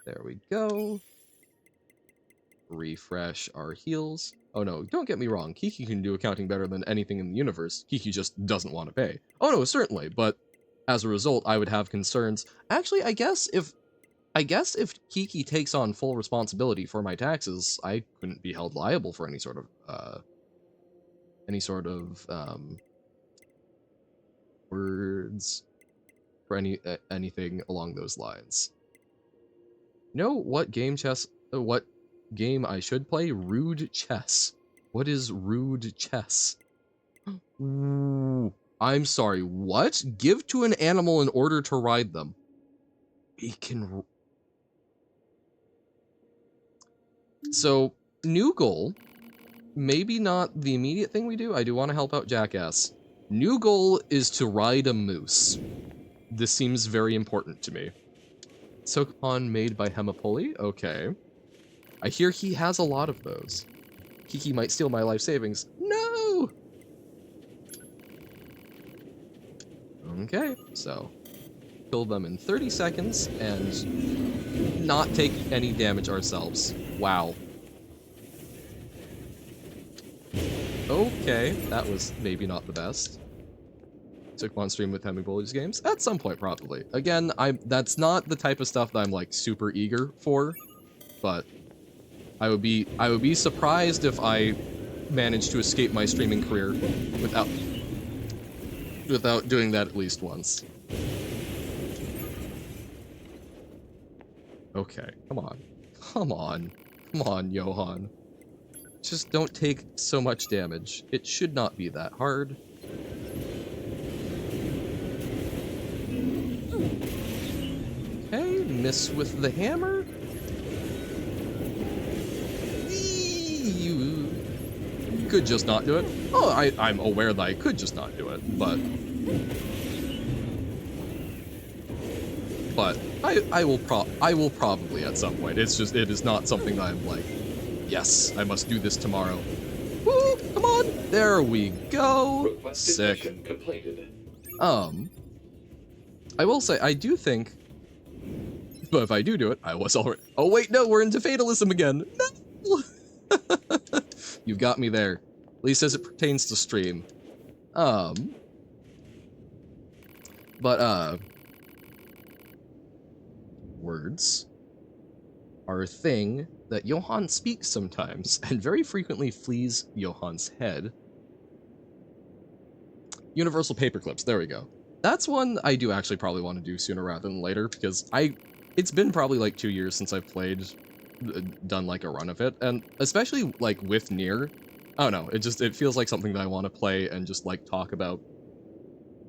There we go. Refresh our heals. Oh no, don't get me wrong, Kiki can do accounting better than anything in the universe. Kiki just doesn't want to pay. Oh no, certainly, but as a result, I would have concerns. Actually, I guess if Kiki takes on full responsibility for my taxes, I couldn't be held liable for any sort of words for anything along those lines. You know what what game I should play? Rude chess. What is rude chess? Ooh, I'm sorry, what? Give to an animal in order to ride them. We can... So, new goal. Maybe not the immediate thing we do. I do want to help out Jackass. New goal is to ride a moose. This seems very important to me. Sokapon made by Hemipoli? Okay. I hear he has a lot of those. Kiki might steal my life savings. No! Okay, so kill them in 30 seconds and not take any damage ourselves. Wow. Okay, that was maybe not the best. Sokapon stream with Hemipoli's games? At some point, probably. Again, that's not the type of stuff that I'm like super eager for, but I would be surprised if I managed to escape my streaming career without doing that at least once. Okay, come on, Johan. Just don't take so much damage. It should not be that hard. Okay, miss with the hammer. You could just not do it. Oh, I'm aware that I could just not do it, but I will probably at some point. It is not something that I'm like, yes, I must do this tomorrow. Woo, come on, there we go. Sick. I will say, I do think, but if I do it, I was already. Oh wait, no, we're into fatalism again. No. You've got me there, at least as it pertains to stream. Words are a thing that Johan speaks sometimes, and very frequently flees Johan's head. Universal paperclips, there we go. That's one I do actually probably want to do sooner rather than later, because it's been probably like 2 years since I've done like a run of it, and especially like with NieR, I don't know, it feels like something that I want to play and just like talk about.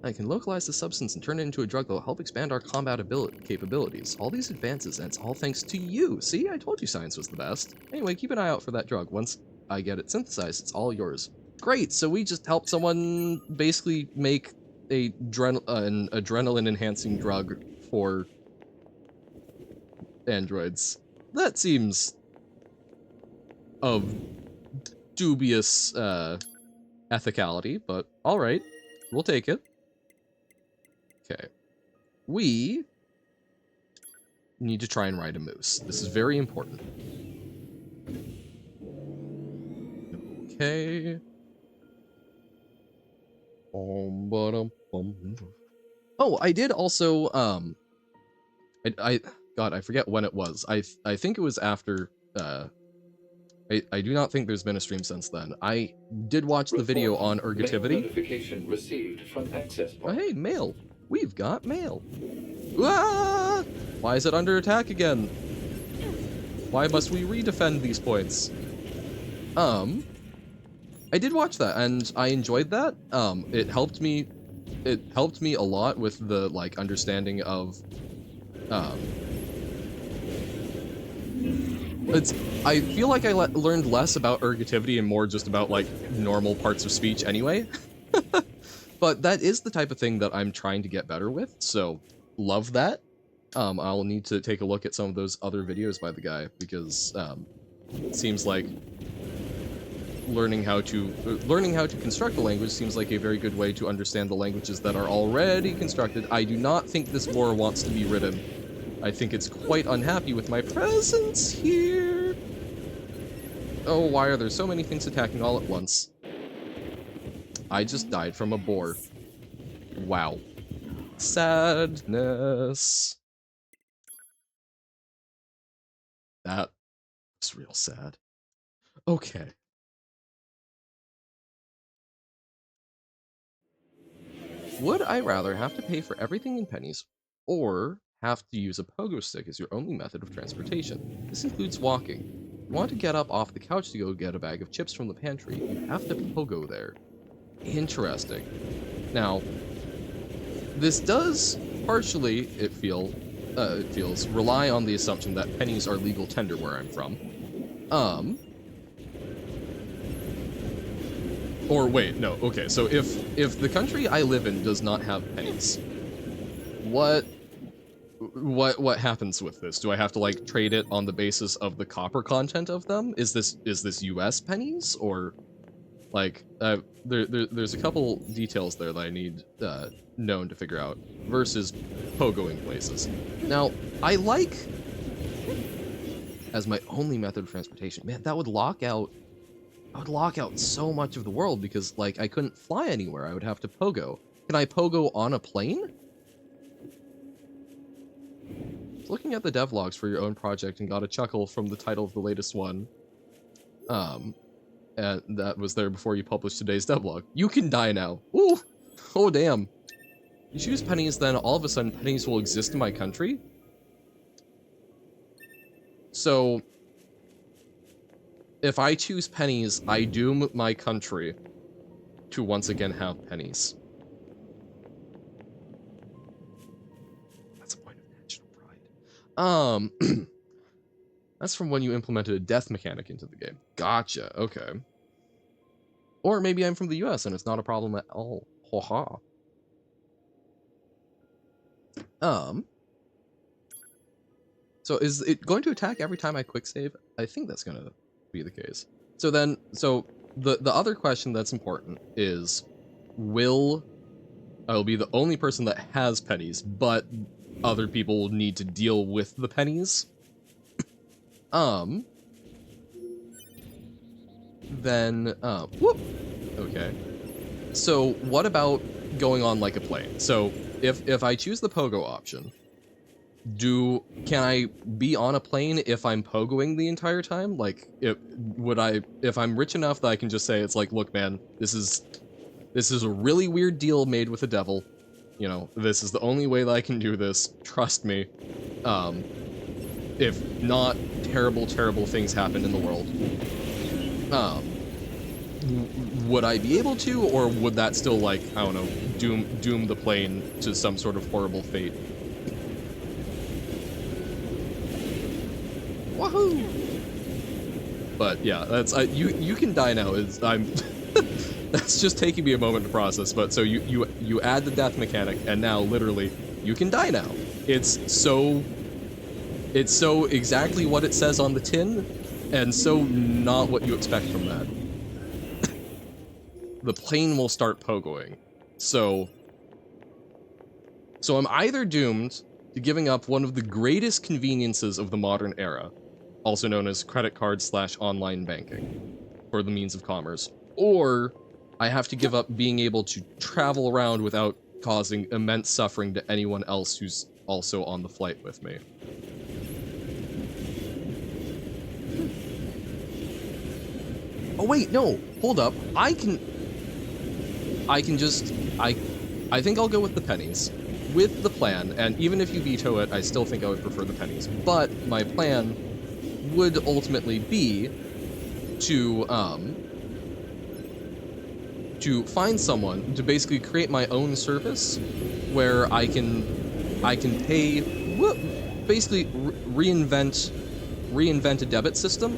I can localize the substance and turn it into a drug that will help expand our combat capabilities. All these advances, and it's all thanks to you. See, I told you science was the best. Anyway, keep an eye out for that drug. Once I get it synthesized, it's all yours. Great, so we just helped someone basically make an adrenaline-enhancing drug for androids. That seems of dubious ethicality, but alright, we'll take it. Okay. We need to try and ride a moose. This is very important. Okay. Oh, I did also, God, I forget when it was. I think it was after, I do not think there's been a stream since then. I did watch the video on ergativity. Notification received from access point. Oh, hey, mail. We've got mail. Ah! Why is it under attack again? Why must we redefend these points? I did watch that, and I enjoyed that. It helped me a lot with the, like, understanding of, I feel like I learned less about ergativity and more just about, like, normal parts of speech anyway. But that is the type of thing that I'm trying to get better with, so love that. I'll need to take a look at some of those other videos by the guy, because it seems like learning how to construct a language seems like a very good way to understand the languages that are already constructed. I do not think this war wants to be ridden. I think it's quite unhappy with my presence here. Oh, why are there so many things attacking all at once? I just died from a boar. Wow. Sadness. That was real sad. Okay. Would I rather have to pay for everything in pennies, or have to use a pogo stick as your only method of transportation? This includes walking. If you want to get up off the couch to go get a bag of chips from the pantry, you have to pogo there. Interesting. Now, this does partially, it feels, rely on the assumption that pennies are legal tender where I'm from. Or wait, no, okay, so if the country I live in does not have pennies, what happens with this? Do I have to like trade it on the basis of the copper content of them? Is this US pennies, or like there's a couple details there that I need known to figure out versus pogoing places. Now, I like as my only method of transportation. Man, that would lock out so much of the world, because like I couldn't fly anywhere. I would have to pogo. Can I pogo on a plane? Looking at the devlogs for your own project and got a chuckle from the title of the latest one. And that was there before you published today's devlog. You can die now. Ooh! Oh damn. You choose pennies, then all of a sudden pennies will exist in my country? So if I choose pennies, I doom my country to once again have pennies. That's a point of national pride. That's from when you implemented a death mechanic into the game. Gotcha, okay. Or maybe I'm from the US and it's not a problem at all. Ha ha. So is it going to attack every time I quick save? I think that's gonna be the case. So then, the other question that's important is, I will be the only person that has pennies, but other people will need to deal with the pennies? Then, whoop! Okay. So what about going on like a plane? So if I choose the pogo option, can I be on a plane if I'm pogoing the entire time? Like, if I'm rich enough that I can just say, it's like, look man, this is a really weird deal made with the devil. You know, this is the only way that I can do this. Trust me. If not, terrible, terrible things happen in the world. Would I be able to, or would that still, like, I don't know, doom the plane to some sort of horrible fate? Wahoo! But yeah, that's you can die now. That's just taking me a moment to process. But so you add the death mechanic, and now literally you can die now. It's so exactly what it says on the tin, and so not what you expect from that. The plane will start pogoing. So I'm either doomed to giving up one of the greatest conveniences of the modern era, also known as credit card / online banking, for the means of commerce, or I have to give up being able to travel around without causing immense suffering to anyone else who's also on the flight with me. Oh wait, no, hold up. I think I'll go with the pennies. With the plan, and even if you veto it, I still think I would prefer the pennies. But my plan would ultimately be to find someone to basically create my own service where I can pay, basically reinvent a debit system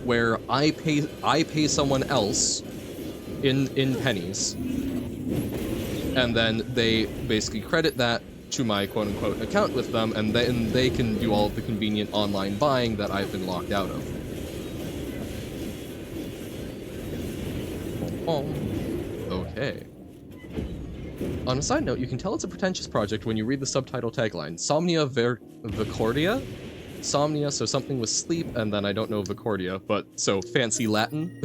where I pay someone else in pennies, and then they basically credit that to my quote-unquote account with them, and then they can do all of the convenient online buying that I've been locked out of. Okay. On a side note, you can tell it's a pretentious project when you read the subtitle tagline. Somnia Vicordia? Somnia, so something with sleep, and then I don't know Vicordia, but so fancy Latin.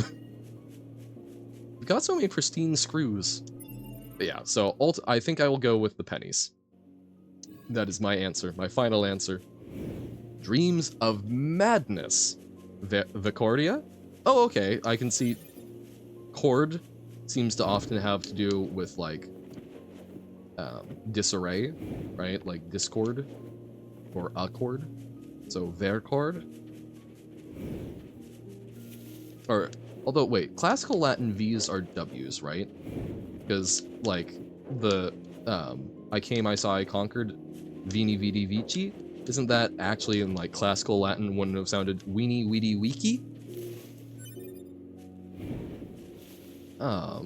We got so many pristine screws. But yeah, so I think I will go with the pennies. That is my answer, my final answer. Dreams of Madness. Vicordia? Oh, okay, I can see chord seems to often have to do with, like, disarray, right? Like discord or accord. So verchord. Or, although, wait, classical Latin V's are W's, right? Because, like, the, I came, I saw, I conquered, Vini, Vidi, Vici, isn't that actually in, like, classical Latin wouldn't have sounded weenie, weedy, weaky? How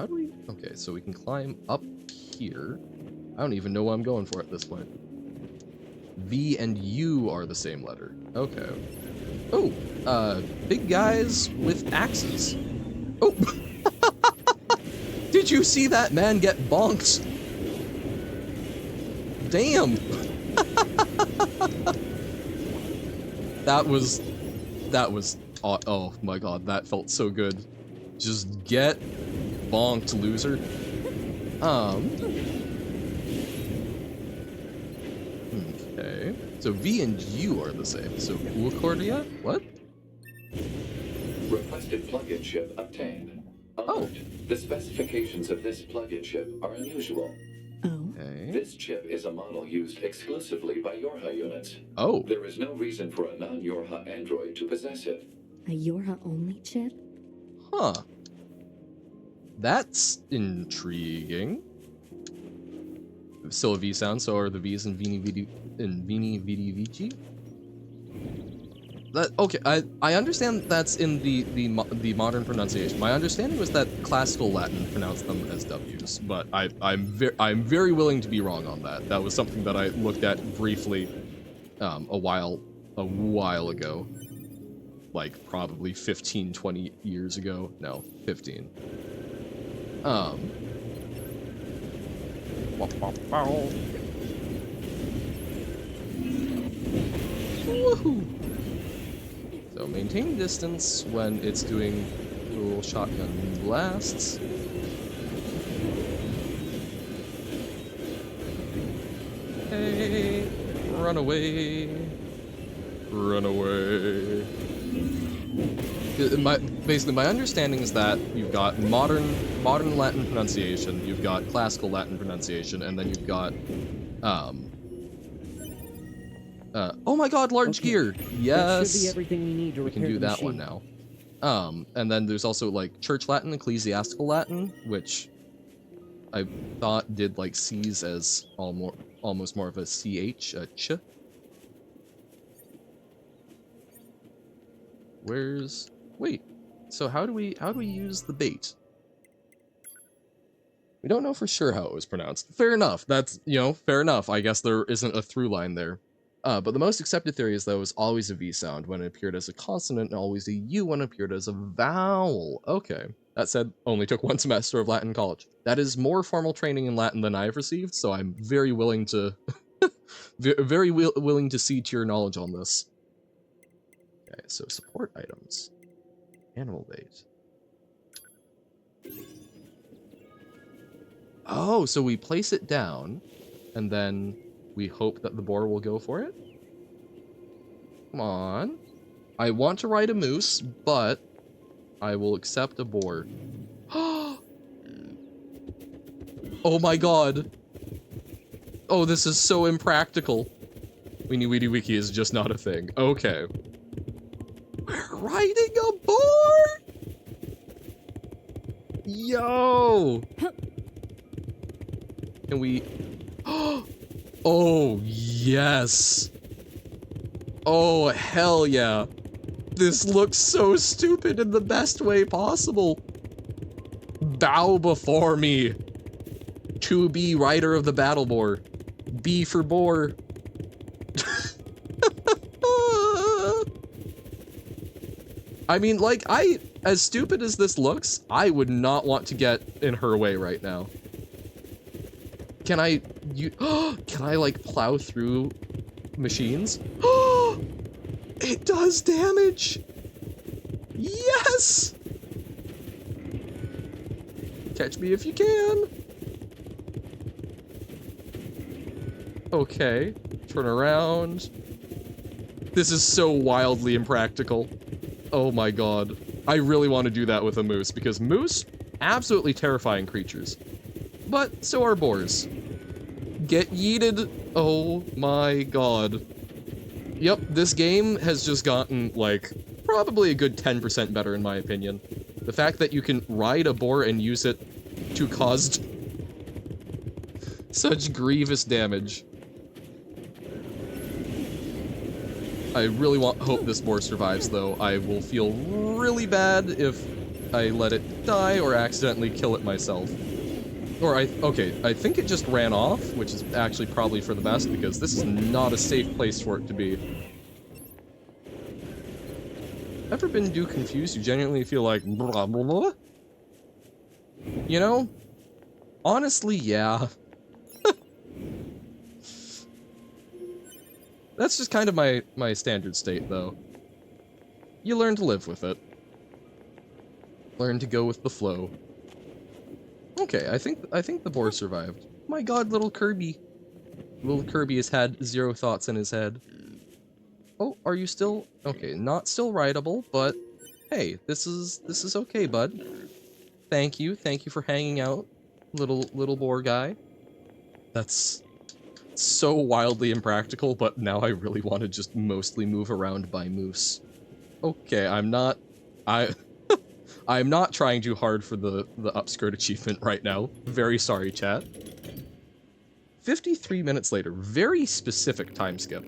do we, okay, so we can climb up here. I don't even know what I'm going for at this point. V and U are the same letter. Okay. Oh, big guys with axes. Oh! Did you see that man get bonked? Damn! That was, oh my god, that felt so good. Just get bonked, loser. Okay. So V and U are the same. So Ucordia? What? Requested plug-in chip obtained. Alert. The specifications of this plug-in chip are unusual. Okay. This chip is a model used exclusively by Yorha units. Oh. There is no reason for a non-Yorha android to possess it. A Yorha-only chip? Huh. That's intriguing. Still a V sound, so are the V's in Vini Vidi Vici? That, okay, I understand that's in the modern pronunciation. My understanding was that classical Latin pronounced them as W's, but I'm very willing to be wrong on that. That was something that I looked at briefly a while ago. Like probably 15, 20 years ago. No, 15. Woohoo! So maintain distance when it's doing little shotgun blasts. Hey, run away. Run away. Basically, my understanding is that you've got modern Latin pronunciation, you've got classical Latin pronunciation, and then you've got, oh my god, large gear! Yes! That should be everything we need to we can do that one now. And then there's also, like, Church Latin, Ecclesiastical Latin, which I thought did, like, C's as almost more of a CH, a ch. Where's... Wait, so how do we use the bait? We don't know for sure how it was pronounced. Fair enough, that's, you know, fair enough. I guess there isn't a through line there. But the most accepted theory is that it was always a V sound when it appeared as a consonant and always a U when it appeared as a vowel. Okay. That said, only took 1 semester of Latin college. That is more formal training in Latin than I've received, so I'm very willing to... willing to cede to your knowledge on this. Okay, so support items. Animal bait. Oh, so we place it down, and then we hope that the boar will go for it? Come on. I want to ride a moose, but I will accept a boar. Oh my god. Oh, this is so impractical. Weenie Weedy Wiki is just not a thing. Okay. We're riding a boar! Yo! Can we... Oh, yes! Oh, hell yeah! This looks so stupid in the best way possible! Bow before me! To be rider of the battle boar. B for boar. I mean, like, as stupid as this looks, I would not want to get in her way right now. Can I, can I, like, plow through machines? It does damage! Yes! Catch me if you can. Okay, turn around. This is so wildly impractical. Oh my god. I really want to do that with a moose, because moose, absolutely terrifying creatures. But so are boars. Get yeeted. Oh my god. Yep, this game has just gotten, like, probably a good 10% better in my opinion. The fact that you can ride a boar and use it to cause such grievous damage. I really hope this boar survives, though. I will feel really bad if I let it die or accidentally kill it myself. Or okay, I think it just ran off, which is actually probably for the best, because this is not a safe place for it to be. Ever been too confused? You genuinely feel like blah, blah, blah? You know? Honestly, yeah. That's just kind of my standard state, though. You learn to live with it. Learn to go with the flow. Okay, I think the boar survived. My god, little Kirby. Little Kirby has had 0 thoughts in his head. Oh, are you still... Okay, not still rideable, but... Hey, this is okay, bud. Thank you for hanging out, little boar guy. That's so wildly impractical, but now I really want to just mostly move around by moose. Okay, I'm not trying too hard for the upskirt achievement right now. Very sorry, chat. 53 minutes later, very specific time skip.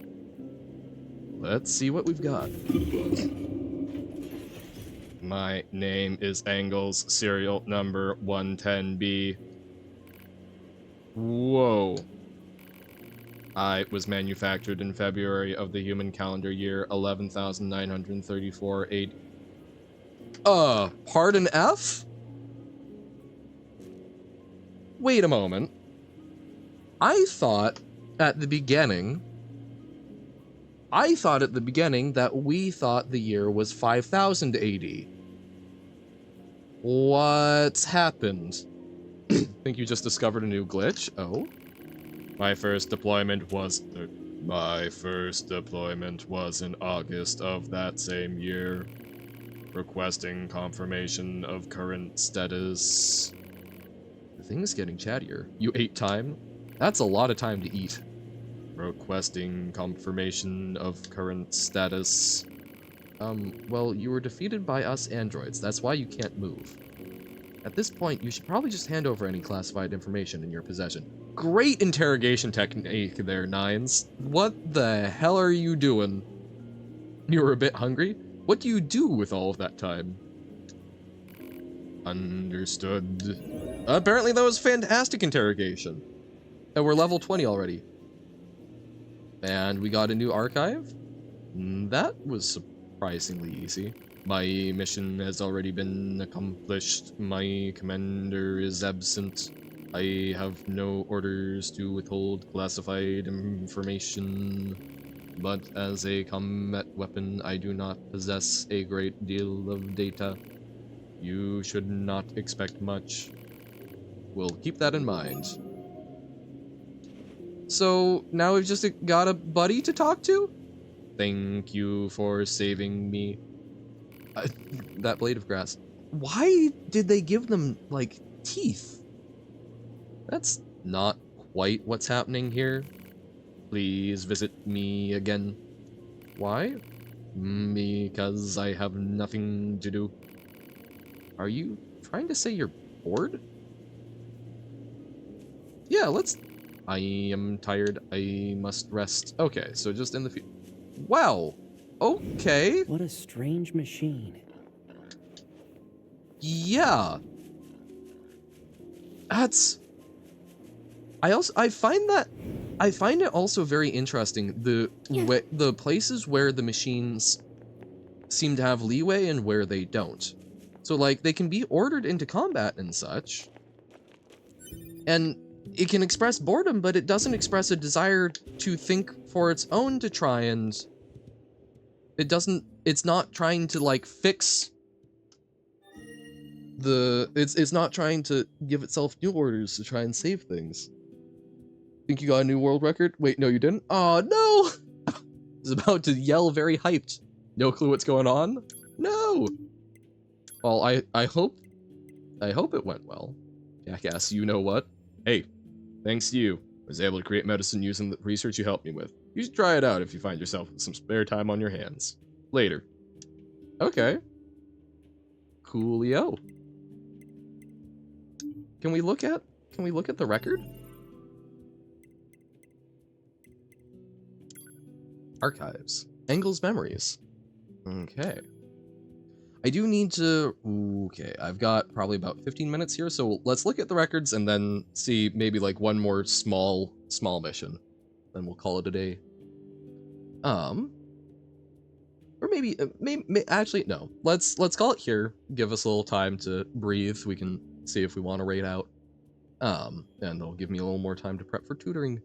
Let's see what we've got. My name is Angles, serial number 110B. Whoa. I was manufactured in February of the human calendar year 11,934 AD. Pardon F? Wait a moment. I thought at the beginning that we thought the year was 5000 AD. What's happened? Think you just discovered a new glitch? Oh. My first deployment was in August of that same year. Requesting confirmation of current status. The thing's getting chattier. You ate time? That's a lot of time to eat. Requesting confirmation of current status. Well, you were defeated by us androids. That's why you can't move. At this point, you should probably just hand over any classified information in your possession. Great interrogation technique there, Nines. What the hell are you doing? You were a bit hungry? What do you do with all of that time? Understood. Apparently that was fantastic interrogation. And we're level 20 already. And we got a new archive? That was surprisingly easy. My mission has already been accomplished. My commander is absent. I have no orders to withhold classified information. But as a combat weapon, I do not possess a great deal of data. You should not expect much. We'll keep that in mind. So, now we've just got a buddy to talk to? Thank you for saving me. That blade of grass. Why did they give them, like, teeth? That's not quite what's happening here. Please visit me again. Why? Because I have nothing to do. Are you trying to say you're bored? Yeah, let's... I am tired. I must rest. Okay, so just in the future. Wow. Okay. What a strange machine. Yeah. That's... I find it also very interesting the places where the machines seem to have leeway and where they don't. So like they can be ordered into combat and such, and it can express boredom, but it doesn't express a desire to think for its own to try and it's not trying to like fix it's not trying to give itself new orders to try and save things. Think you got a new world record? Wait, no you didn't? Oh no! I was about to yell very hyped. No clue what's going on? No! Well, I hope it went well. Jackass, you know what? Hey, thanks to you, I was able to create medicine using the research you helped me with. You should try it out if you find yourself with some spare time on your hands. Later. Okay. Coolio. Can we look at the record? Archives. Engel's memories. Okay. I do need to... Okay, I've got probably about 15 minutes here, so let's look at the records and then see maybe like one more small mission. Then we'll call it a day. Or maybe actually, no. Let's call it here. Give us a little time to breathe. We can see if we want to raid out. And it'll give me a little more time to prep for tutoring.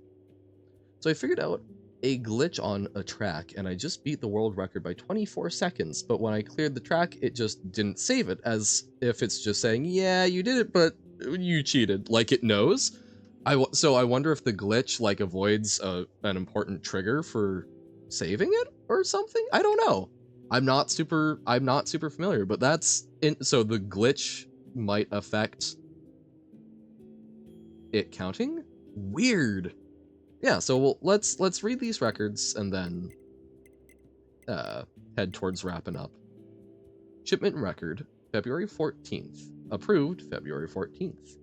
So I figured out a glitch on a track, and I just beat the world record by 24 seconds, but when I cleared the track, it just didn't save it, as if it's just saying, yeah, you did it, but you cheated, like it knows. So I wonder if the glitch, like, avoids an important trigger for saving it, or something? I don't know. I'm not super familiar, but so the glitch might affect it counting? Weird. Yeah, so let's read these records and then head towards wrapping up. Shipment record, February 14th. Approved, February 14th.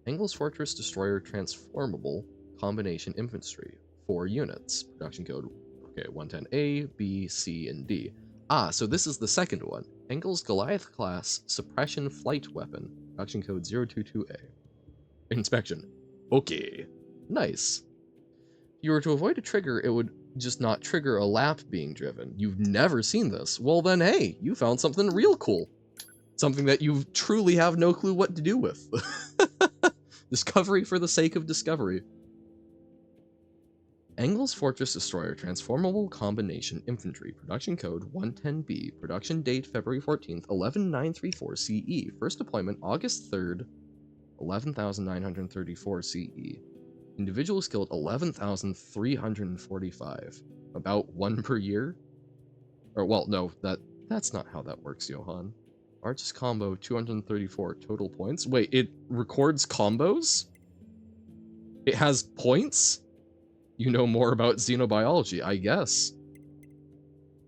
Engel's Fortress Destroyer Transformable Combination Infantry, 4 units. Production code, okay, 110A, B, C, and D. Ah, so this is the second one. Engel's Goliath class Suppression Flight Weapon, production code 022A. Inspection. Okay. Nice. If you were to avoid a trigger, it would just not trigger a lap being driven. You've never seen this. Well then, hey, you found something real cool. Something that you truly have no clue what to do with. Discovery for the sake of discovery. Engel's Fortress Destroyer Transformable Combination Infantry, production code 110B, production date February 14th, 11934 CE, first deployment August 3rd, 11,934 CE. Individual skilled 11,345. About 1 per year? Or, well, no, that's not how that works, Johan. Arches combo 234 total points. Wait, it records combos? It has points? You know more about xenobiology, I guess.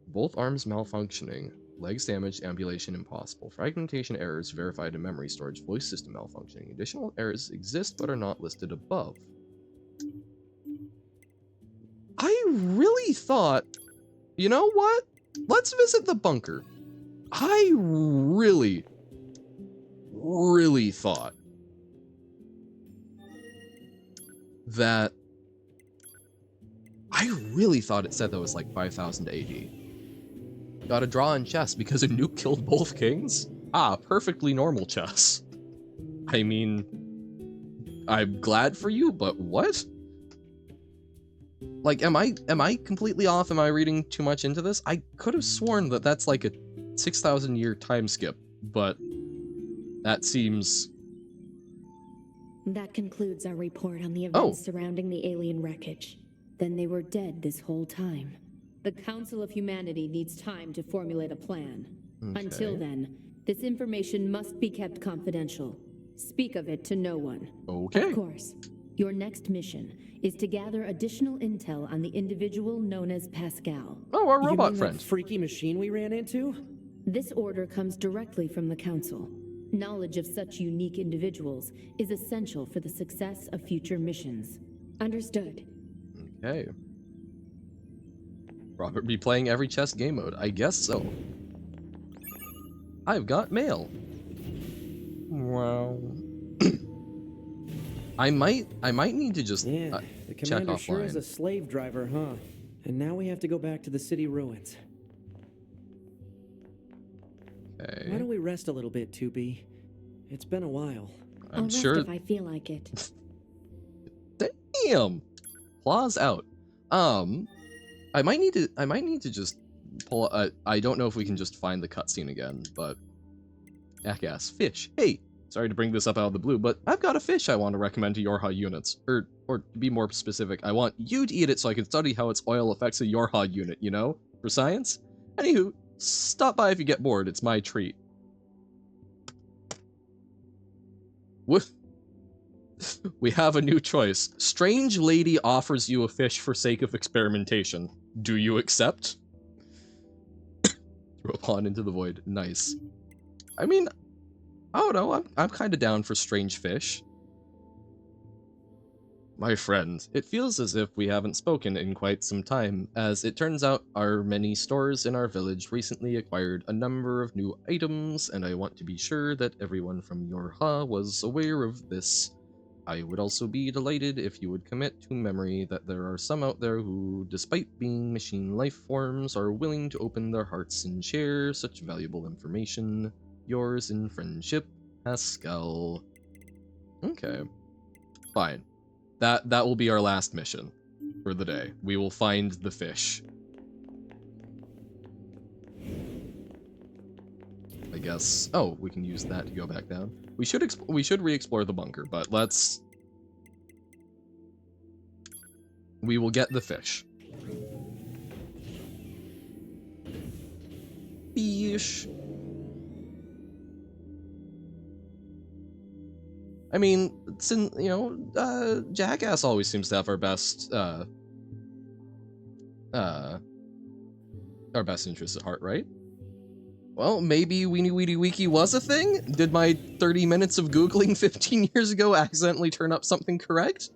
Both arms malfunctioning. Legs damaged, ambulation impossible. Fragmentation errors verified in memory storage. Voice system malfunctioning. Additional errors exist but are not listed above. I really thought, you know what? Let's visit the bunker. I really thought that it said that was like 5,000 AD. Got a draw in chess because a nuke killed both kings? Ah, perfectly normal chess. I mean, I'm glad for you, but what? Like, am I completely off? Am I reading too much into this? I could have sworn that that's like a 6,000 year time skip, but that seems... That concludes our report on the events surrounding the alien wreckage. Then they were dead this whole time. The Council of Humanity needs time to formulate a plan. Okay. Until then, this information must be kept confidential. Speak of it to no one. Okay. Of course. Your next mission is to gather additional intel on the individual known as Pascal. Oh, our You robot mean friend. that freaky machine we ran into? This order comes directly from the Council. Knowledge of such unique individuals is essential for the success of future missions. Understood. Okay. Robert be playing every chess game mode. I guess so. I've got mail. Wow. I might need to just Yeah, the check commander sure is offline. a slave driver, huh? And now we have to go back to the city ruins. Okay. Why don't we rest a little bit, 2B? It's been a while. I'm I'll sure. rest if I feel like it. Damn. Claws out. I might need to just pull. I don't know if we can just find the cutscene again, but jackass fish. Hey, sorry to bring this up out of the blue, but I've got a fish I want to recommend to Yorha units. Or to be more specific, I want you to eat it so I can study how its oil affects a Yorha unit. You know, for science. Anywho, stop by if you get bored. It's my treat. We have a new choice. Strange lady offers you a fish for sake of experimentation. Do you accept? Throw a pawn into the void. Nice. I mean, I don't know. I'm kind of down for strange fish. My friend, it feels as if we haven't spoken in quite some time, as it turns out our many stores in our village recently acquired a number of new items, and I want to be sure that everyone from Yorha was aware of this. I would also be delighted if you would commit to memory that there are some out there who, despite being machine life forms, are willing to open their hearts and share such valuable information. Yours in friendship, Pascal. Okay. Fine. That will be our last mission for the day. We will find the fish. I guess. Oh, we can use that to go back down. We should re-explore the bunker, but let's. We will get the fish. Fish. I mean, Jackass always seems to have our best interests at heart, right? Well, maybe Weenie Weenie Wiki was a thing? Did my 30 minutes of Googling 15 years ago accidentally turn up something correct?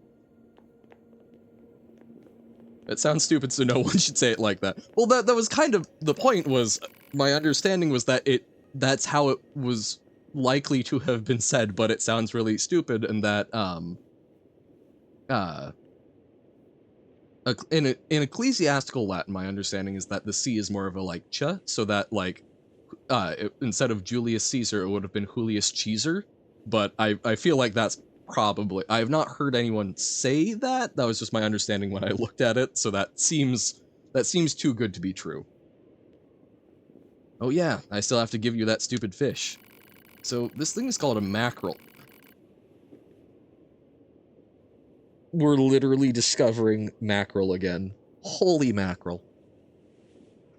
It sounds stupid, so no one should say it like that. Well, that was kind of the point. Was my understanding was that that's how it was likely to have been said, but it sounds really stupid, and that in ecclesiastical Latin, my understanding is that the C is more of a like ch, so that like instead of Julius Caesar, it would have been Julius Caesar. But I feel like that's probably, I have not heard anyone say that. That was just my understanding when I looked at it. So that seems too good to be true. Oh yeah, I still have to give you that stupid fish. So this thing is called a mackerel. We're literally discovering mackerel again. Holy mackerel.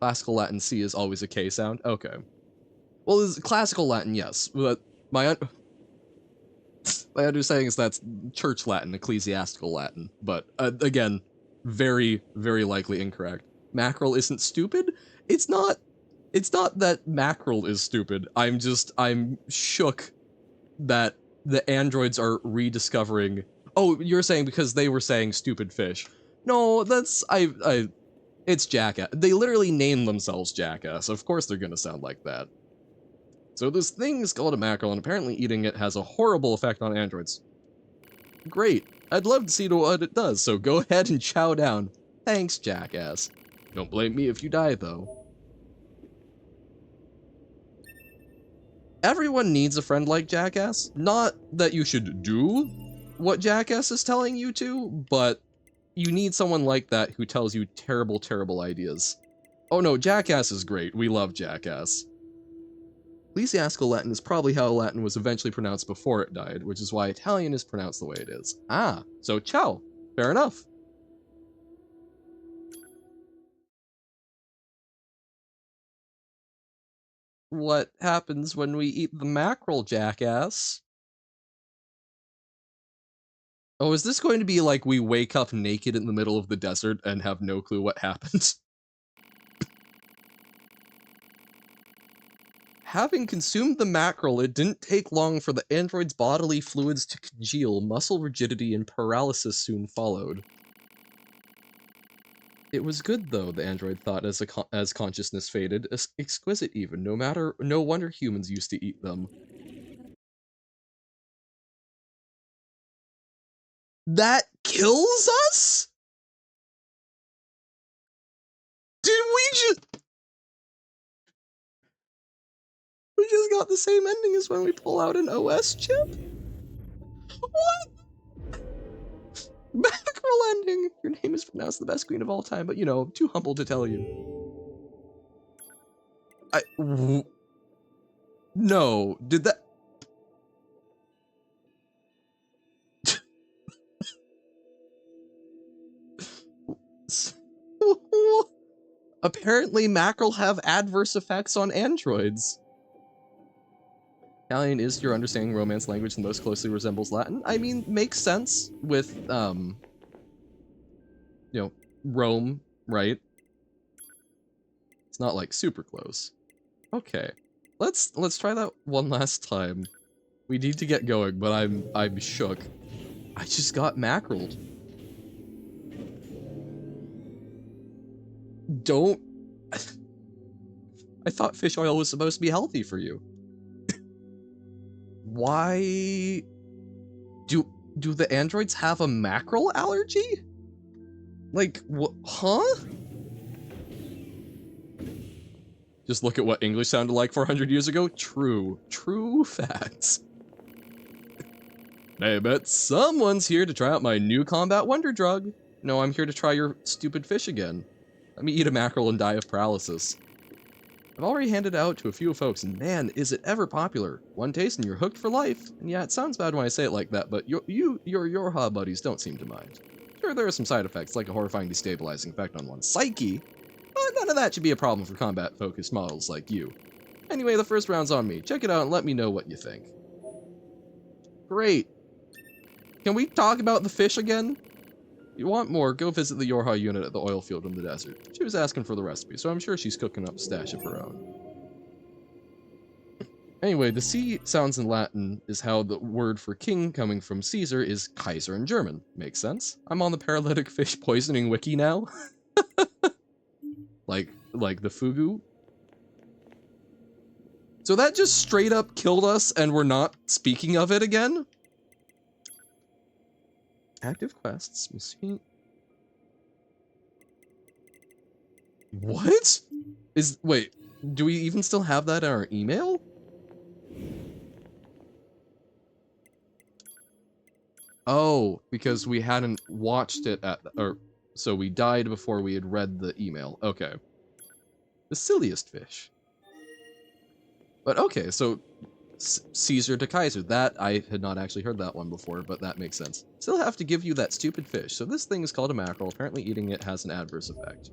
Classical Latin C is always a K sound. Okay. Well, is classical Latin, yes, but my understanding is that's Church Latin, ecclesiastical Latin, but again, very, very likely incorrect. Mackerel isn't stupid. It's not that mackerel is stupid. I'm shook that the androids are rediscovering. Oh, you're saying because they were saying stupid fish. No, that's it's Jackass. They literally name themselves Jackass. Of course they're gonna sound like that. So this thing is called a mackerel, and apparently eating it has a horrible effect on androids. Great. I'd love to see what it does, so go ahead and chow down. Thanks, Jackass. Don't blame me if you die, though. Everyone needs a friend like Jackass. Not that you should do what Jackass is telling you to, but you need someone like that who tells you terrible, terrible ideas. Oh no, Jackass is great. We love Jackass. Ecclesiastical Latin is probably how Latin was eventually pronounced before it died, which is why Italian is pronounced the way it is. Ah, so ciao. Fair enough. What happens when we eat the mackerel, Jackass? Oh, is this going to be like we wake up naked in the middle of the desert and have no clue what happened? Having consumed the mackerel, it didn't take long for the android's bodily fluids to congeal. Muscle rigidity and paralysis soon followed. It was good, though, the android thought as consciousness faded. Exquisite, even. No wonder humans used to eat them. That kills us? Did we just got the same ending as when we pull out an OS chip? What? Mackerel ending! Your name is pronounced the best queen of all time, but you know, too humble to tell you. No, did that... Apparently mackerel have adverse effects on androids. Italian is, to your understanding, Romance language that most closely resembles Latin. I mean, makes sense with, you know, Rome, right? It's not like super close. Okay, let's try that one last time. We need to get going, but I'm shook. I just got mackereled. Don't. I thought fish oil was supposed to be healthy for you. Why do the androids have a mackerel allergy? Like, what? Huh? Just look at what English sounded like 400 years ago. True facts. I bet someone's here to try out my new combat wonder drug. No, I'm here to try your stupid fish again. Let me eat a mackerel and die of paralysis. I've already handed it out to a few folks, and man, is it ever popular. One taste and you're hooked for life. And yeah, it sounds bad when I say it like that, but your YoRHa buddies don't seem to mind. Sure, there are some side effects, like a horrifying destabilizing effect on one's psyche, but none of that should be a problem for combat-focused models like you. Anyway, the first round's on me. Check it out and let me know what you think. Great. Can we talk about the fish again? If you want more, go visit the YoRHa unit at the oil field in the desert. She was asking for the recipe, so I'm sure she's cooking up a stash of her own. Anyway, the C sounds in Latin is how the word for king coming from Caesar is Kaiser in German. Makes sense. I'm on the paralytic fish poisoning wiki now. like the fugu. So that just straight up killed us and we're not speaking of it again? Active quests. What? Wait, do we even still have that in our email? Oh, because we hadn't watched it so we died before we had read the email. Okay. The silliest fish. But okay, so Caesar to Kaiser. That, I had not actually heard that one before, but that makes sense. Still have to give you that stupid fish. So this thing is called a mackerel. Apparently eating it has an adverse effect.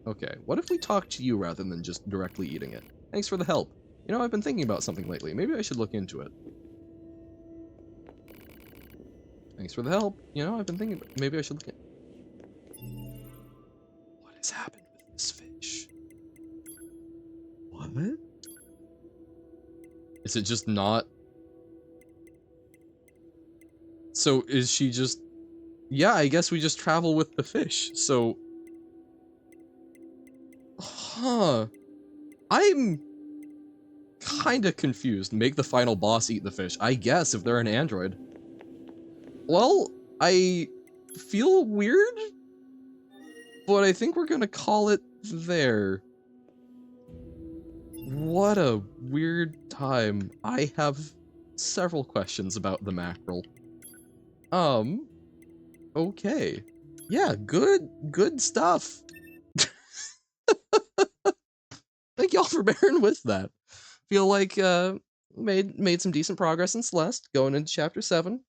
Okay, what if we talk to you rather than just directly eating it? Thanks for the help. You know, I've been thinking about something lately. Maybe I should look into it. Thanks for the help. You know, I've been thinking, maybe I should look at... What has happened with this fish? What? Is it just not... So is she just... Yeah, I guess we just travel with the fish, so... Huh. I'm... kinda confused. Make the final boss eat the fish. I guess, if they're an android. Well, I feel weird, but I think we're gonna call it there. What a weird time. I have several questions about the mackerel. Okay. Yeah, good stuff. Thank y'all for bearing with that. Feel like, made some decent progress in Celeste, going into Chapter 7.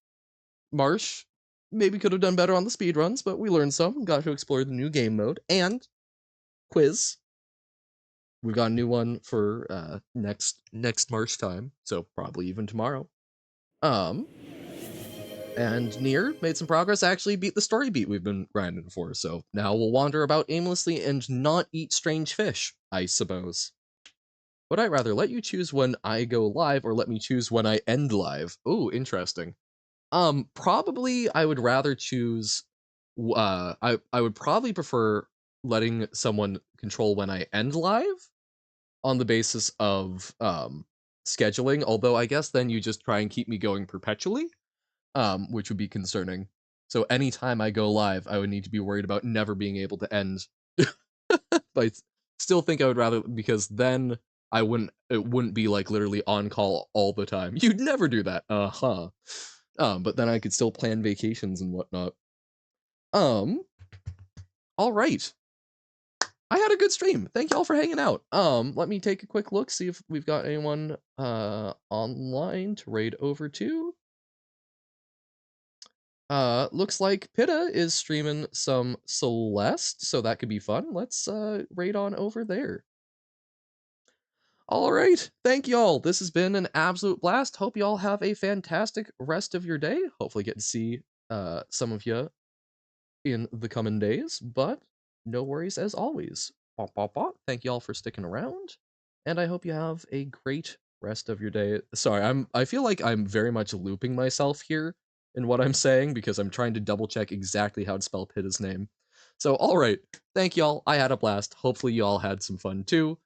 Marsh maybe could have done better on the speedruns, but we learned some, got to explore the new game mode, and quiz. We've got a new one for next March time, so probably even tomorrow. And NieR made some progress, actually beat the story beat we've been grinding for, so now we'll wander about aimlessly and not eat strange fish, I suppose. Would I rather let you choose when I go live or let me choose when I end live? Ooh, interesting. Probably I would rather choose, I would probably prefer letting someone control when I end live on the basis of, scheduling, although I guess then you just try and keep me going perpetually, which would be concerning. So anytime I go live, I would need to be worried about never being able to end. But I still think I would rather, because then it wouldn't be like literally on call all the time. You'd never do that. But then I could still plan vacations and whatnot. All right. I had a good stream. Thank y'all for hanging out. Let me take a quick look, see if we've got anyone online to raid over to. Looks like Pitta is streaming some Celeste, so that could be fun. Let's raid on over there. All right, thank y'all. This has been an absolute blast. Hope y'all have a fantastic rest of your day. Hopefully get to see some of you in the coming days, but no worries as always. Thank y'all for sticking around, and I hope you have a great rest of your day. Sorry, I feel like I'm very much looping myself here in what I'm saying because I'm trying to double check exactly how to spell Pitta's name. So, all right, thank y'all. I had a blast. Hopefully, y'all had some fun too.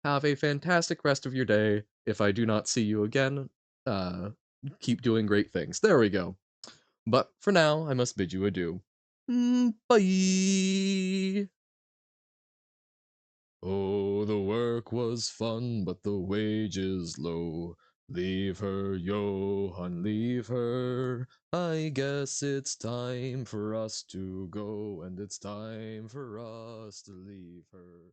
Have a fantastic rest of your day. If I do not see you again, keep doing great things. There we go. But for now, I must bid you adieu. Bye. Oh, the work was fun, but the wages low. Leave her, Johann, leave her. I guess it's time for us to go, and it's time for us to leave her.